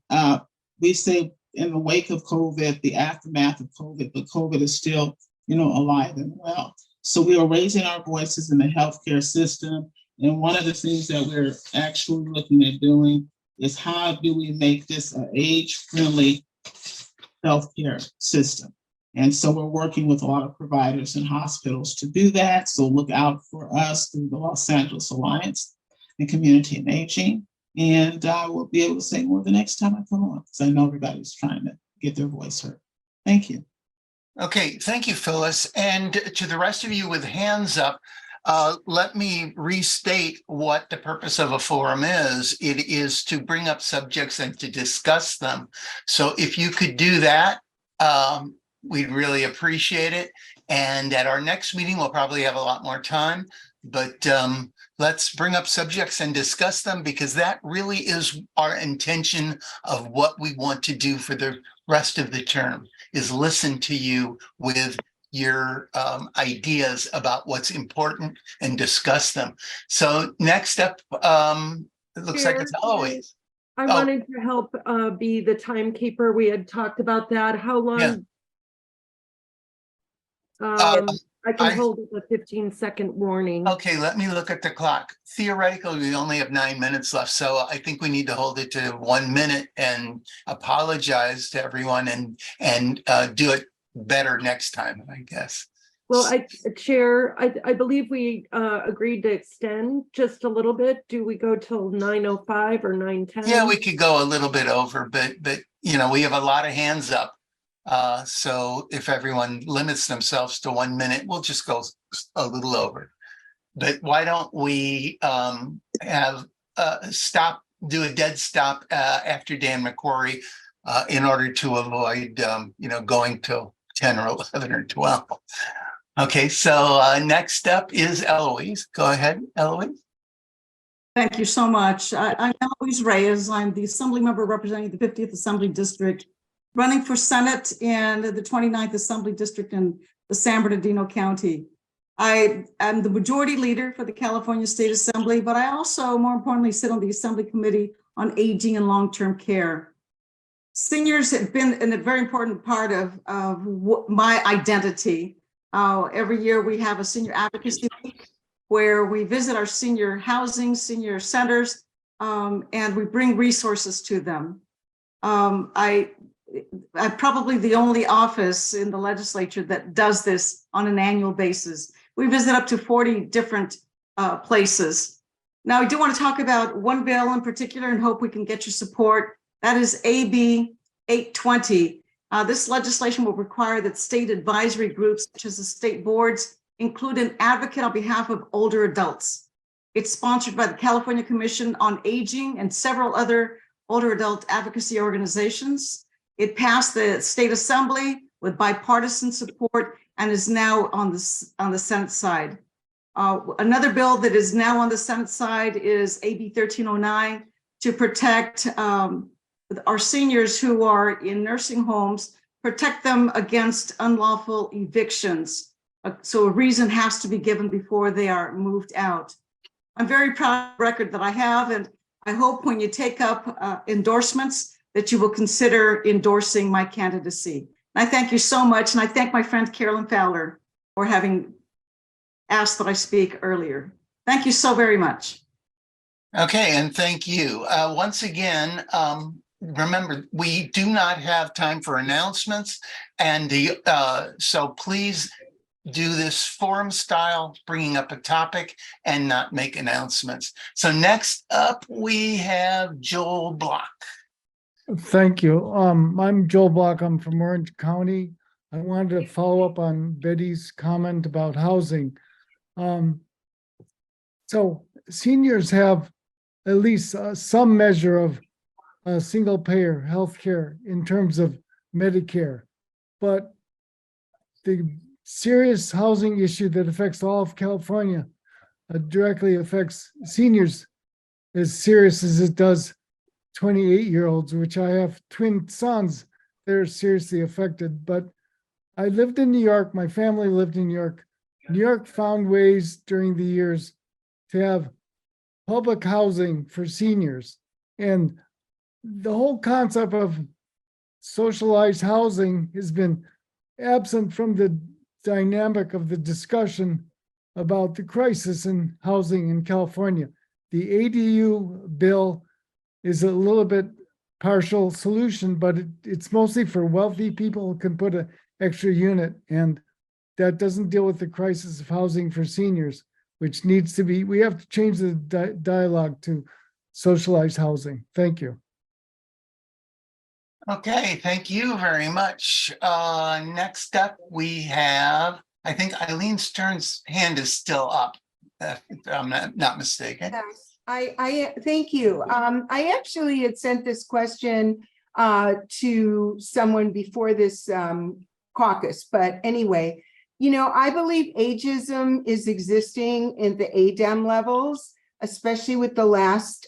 we say in the wake of COVID, the aftermath of COVID, but COVID is still, alive and well. So we are raising our voices in the healthcare system. And one of the things that we're actually looking at doing is how do we make this an age-friendly healthcare system? And so we're working with a lot of providers and hospitals to do that. So look out for us through the Los Angeles Alliance and Community and Aging. And I will be able to say more the next time I come on, because I know everybody's trying to get their voice heard. Thank you. Okay, thank you, Phyllis. And to the rest of you with hands up, let me restate what the purpose of a forum is. It is to bring up subjects and to discuss them. So if you could do that, we'd really appreciate it. And at our next meeting, we'll probably have a lot more time, but let's bring up subjects and discuss them, because that really is our intention of what we want to do for the rest of the term, is listen to you with your ideas about what's important and discuss them. So next up, it looks like it's Eloise. I wanted to help be the timekeeper. We had talked about that. How long? Yeah. I can hold a 15-second warning. Okay, let me look at the clock. Theoretically, we only have 9 minutes left, so I think we need to hold it to 1 minute and apologize to everyone and do it better next time, I guess. Well, Chair, I believe we agreed to extend just a little bit. Do we go till 9:05 or 9:10? Yeah, we could go a little bit over, but we have a lot of hands up. So if everyone limits themselves to 1 minute, we'll just go a little over. But why don't we have do a dead stop after Dan McQuarrie in order to avoid going till 10 or 11 or 12. Okay, so next up is Eloise. Go ahead, Eloise. Thank you so much. I'm Eloise Reyes. I'm the Assembly member representing the 50th Assembly District, running for Senate in the 29th Assembly District in the San Bernardino County. I am the majority leader for the California State Assembly, but I also, more importantly, sit on the Assembly Committee on Aging and Long-Term Care. Seniors have been a very important part of my identity. Every year we have a senior advocacy week where we visit our senior housing, senior centers, and we bring resources to them. I'm probably the only office in the legislature that does this on an annual basis. We visit up to 40 different places. Now, I do want to talk about one bill in particular and hope we can get your support. That is AB 820. This legislation will require that state advisory groups, such as the state boards, include an advocate on behalf of older adults. It's sponsored by the California Commission on Aging and several other older adult advocacy organizations. It passed the state assembly with bipartisan support and is now on the Senate side. Another bill that is now on the Senate side is AB 1309 to protect our seniors who are in nursing homes, protect them against unlawful evictions. So a reason has to be given before they are moved out. I'm very proud of the record that I have, and I hope when you take up endorsements that you will consider endorsing my candidacy. And I thank you so much, and I thank my friend Carolyn Fowler for having asked that I speak earlier. Thank you so very much. Okay, and thank you. Once again, remember, we do not have time for announcements, and so please do this forum style, bringing up a topic and not make announcements. So next up, we have Joel Block. Thank you. I'm Joel Block. I'm from Orange County. I wanted to follow up on Betty's comment about housing. So seniors have at least some measure of single payer healthcare in terms of Medicare, but the serious housing issue that affects all of California directly affects seniors as serious as it does 28-year-olds, which I have twin sons. They're seriously affected. But I lived in New York. My family lived in New York. New York found ways during the years to have public housing for seniors. And the whole concept of socialized housing has been absent from the dynamic of the discussion about the crisis in housing in California. The ADU bill is a little bit partial solution, but it's mostly for wealthy people who can put an extra unit, and that doesn't deal with the crisis of housing for seniors, which needs to be, we have to change the dialogue to socialized housing. Thank you. Okay, thank you very much. Next up, we have, I think Eileen Stern's hand is still up, if I'm not mistaken. Yes, I thank you. I actually had sent this question to someone before this caucus, but anyway, you know, I believe ageism is existing in the ADEM levels, especially with the last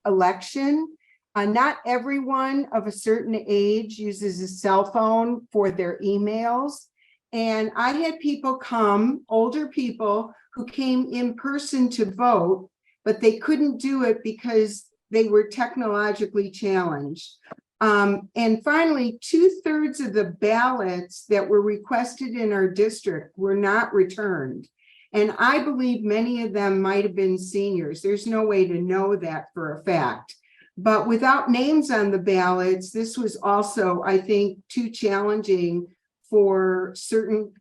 election. Not everyone of a certain age uses a cell phone for their emails. And I had people come, older people who came in person to vote, but they couldn't do it because they were technologically challenged. And finally, 2/3 of the ballots that were requested in our district were not returned. And I believe many of them might have been seniors. There's no way to know that for a fact. But without names on the ballots, this was also, I think, too challenging for certain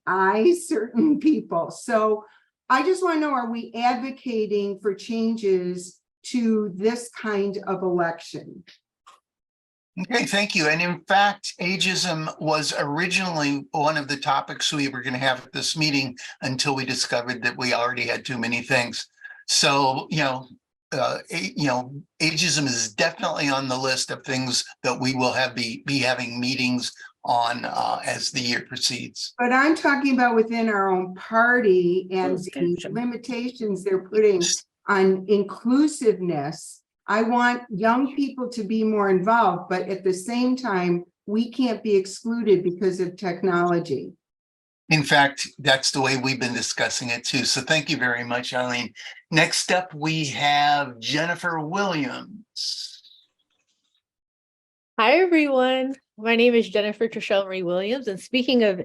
people. So I just want to know, are we advocating for changes to this kind of election? Okay, thank you. And in fact, ageism was originally one of the topics we were going to have at this meeting until we discovered that we already had too many things. So, ageism is definitely on the list of things that we will be having meetings on as the year proceeds. But I'm talking about within our own party and the limitations they're putting on inclusiveness. I want young people to be more involved, but at the same time, we can't be excluded because of technology. In fact, that's the way we've been discussing it too. So thank you very much, Eileen. Next up, we have Jennifer Williams. Hi, everyone. My name is Jennifer Trishelle Marie Williams. And speaking of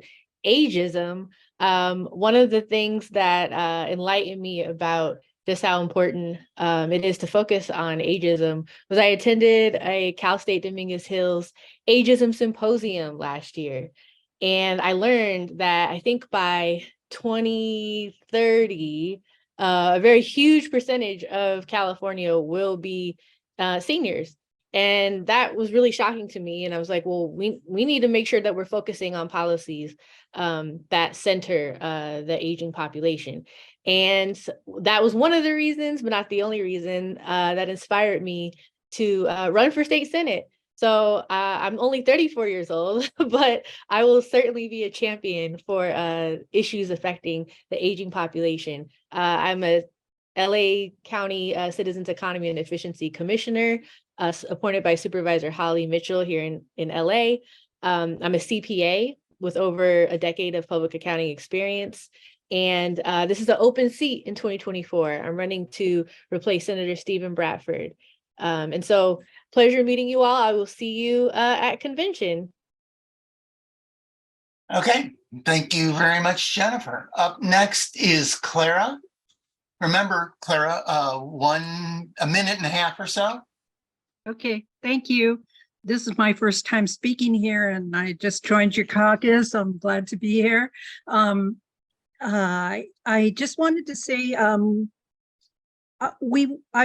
ageism, one of the things that enlightened me about just how important it is to focus on ageism was I attended a Cal State Dominguez Hills Ageism Symposium last year. And I learned that I think by 2030, a very huge percentage of California will be seniors. And that was really shocking to me. And I was like, well, we need to make sure that we're focusing on policies that center the aging population. And that was one of the reasons, but not the only reason, that inspired me to run for state senate. So I'm only 34 years old, but I will certainly be a champion for issues affecting the aging population. I'm a LA County Citizens Economy and Efficiency Commissioner, appointed by Supervisor Holly Mitchell here in LA. I'm a CPA with over a decade of public accounting experience. And this is an open seat in 2024. I'm running to replace Senator Stephen Bradford. And so pleasure meeting you all. I will see you at convention. Okay, thank you very much, Jennifer. Up next is Clara. Remember, Clara, a minute and a half or so. Okay, thank you. This is my first time speaking here, and I just joined your caucus. I'm glad to be here. I just wanted to say I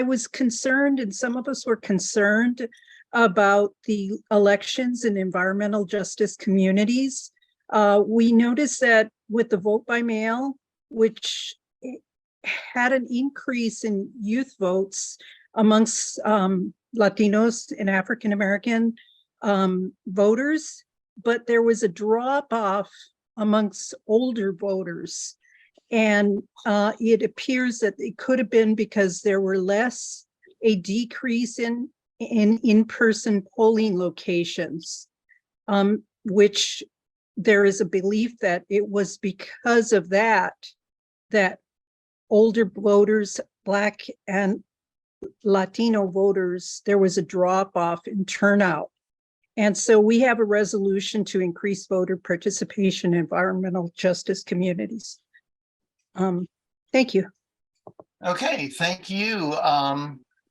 was concerned, and some of us were concerned about the elections in environmental justice communities. We noticed that with the vote by mail, which had an increase in youth votes amongst Latinos and African American voters, but there was a drop off amongst older voters. And it appears that it could have been because there were a decrease in in-person polling locations, which there is a belief that it was because of that older voters, Black and Latino voters, there was a drop off in turnout. And so we have a resolution to increase voter participation in environmental justice communities. Thank you. Okay, thank you.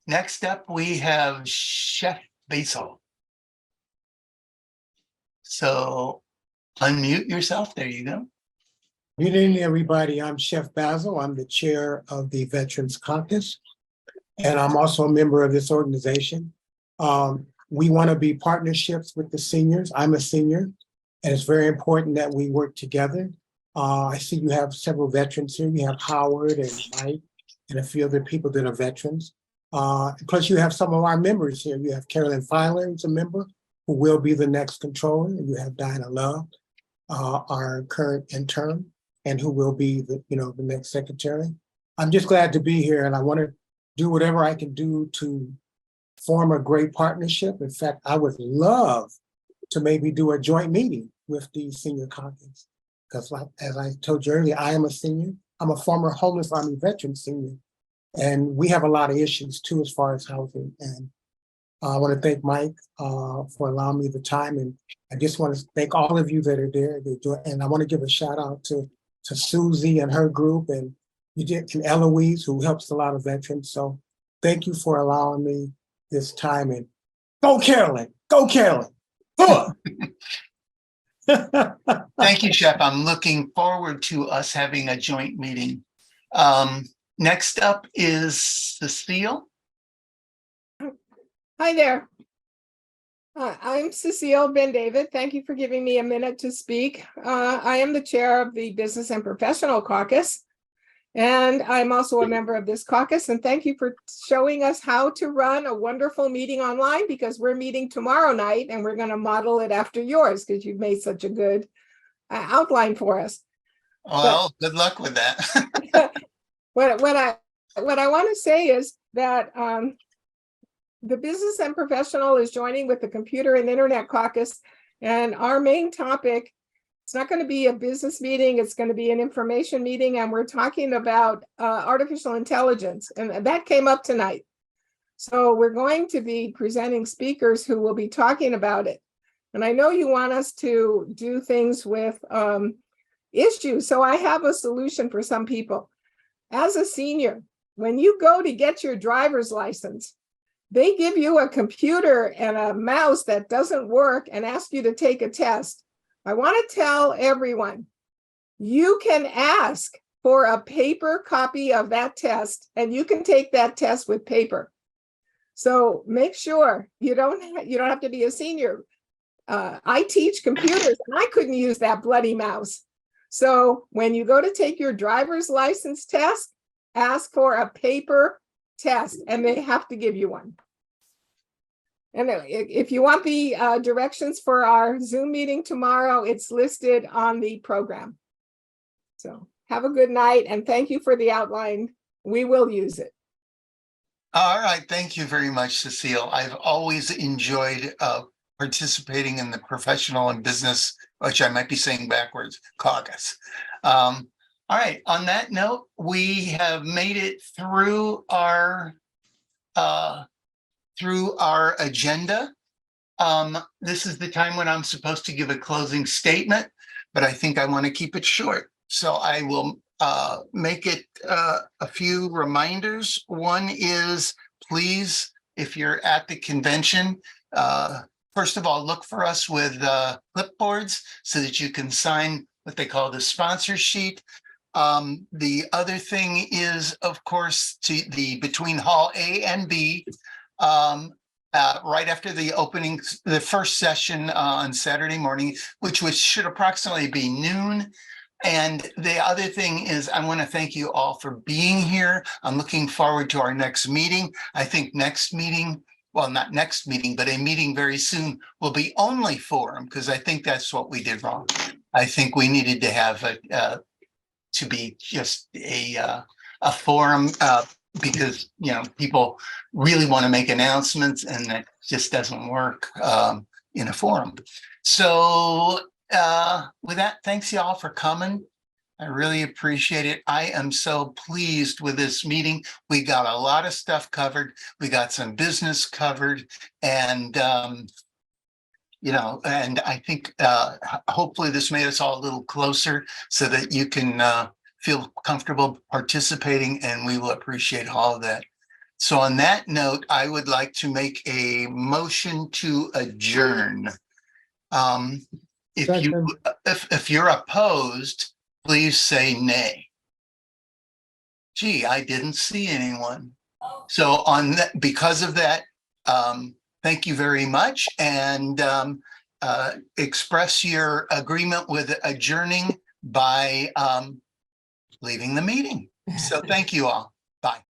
Next up, we have Chef Basil. So unmute yourself. There you go. Good evening, everybody. I'm Chef Basil. I'm the chair of the Veterans Caucus, and I'm also a member of this organization. We want to be partnerships with the seniors. I'm a senior, and it's very important that we work together. I see you have several veterans here. You have Howard and Mike and a few other people that are veterans. Plus, you have some of our members here. You have Carolyn Fowler, who's a member, who will be the next controller, and you have Dina Love, our current intern, and who will be the next secretary. I'm just glad to be here, and I want to do whatever I can do to form a great partnership. In fact, I would love to maybe do a joint meeting with the senior caucus, because as I told you earlier, I am a senior. I'm a former homeless Army veteran senior, and we have a lot of issues too as far as housing. And I want to thank Mike for allowing me the time, and I just want to thank all of you that are there. And I want to give a shout out to Susie and her group, and Eloise, who helps a lot of veterans. So thank you for allowing me this time, and go Carolyn, go Carolyn. Thank you, Chef. I'm looking forward to us having a joint meeting. Next up is Cecile. Hi there. I'm Cecile Ben David. Thank you for giving me a minute to speak. I am the chair of the Business and Professional Caucus, and I'm also a member of this caucus. And thank you for showing us how to run a wonderful meeting online, because we're meeting tomorrow night and we're going to model it after yours, because you've made such a good outline for us. Well, good luck with that. What I want to say is that the Business and Professional is joining with the Computer and Internet Caucus, and our main topic, it's not going to be a business meeting, it's going to be an information meeting, and we're talking about artificial intelligence, and that came up tonight. So we're going to be presenting speakers who will be talking about it. And I know you want us to do things with issues, so I have a solution for some people. As a senior, when you go to get your driver's license, they give you a computer and a mouse that doesn't work and ask you to take a test. I want to tell everyone, you can ask for a paper copy of that test, and you can take that test with paper. So make sure you don't have to be a senior. I teach computers and I couldn't use that bloody mouse. So when you go to take your driver's license test, ask for a paper test and they have to give you one. And if you want the directions for our Zoom meeting tomorrow, it's listed on the program. So have a good night and thank you for the outline. We will use it. All right. Thank you very much, Cecile. I've always enjoyed participating in the professional and business, which I might be saying backwards, caucus. All right. On that note, we have made it through our agenda. This is the time when I'm supposed to give a closing statement, but I think I want to keep it short. So I will make it a few reminders. One is, please, if you're at the convention, first of all, look for us with clipboards so that you can sign what they call the sponsor sheet. The other thing is, of course, between Hall A and B, right after the opening, the first session on Saturday morning, which should approximately be noon. And the other thing is, I want to thank you all for being here. I'm looking forward to our next meeting. I think next meeting, well, not next meeting, but a meeting very soon will be only forum, because I think that's what we did wrong. I think we needed to have to be just a forum because, you know, people really want to make announcements and that just doesn't work in a forum. So with that, thanks y'all for coming. I really appreciate it. I am so pleased with this meeting. We got a lot of stuff covered. We got some business covered, and you know, and I think hopefully this made us all a little closer so that you can feel comfortable participating, and we will appreciate all of that. So on that note, I would like to make a motion to adjourn. If you're opposed, please say nay. Gee, I didn't see anyone. So on that, because of that, thank you very much, and express your agreement with adjourning by leaving the meeting. So thank you all.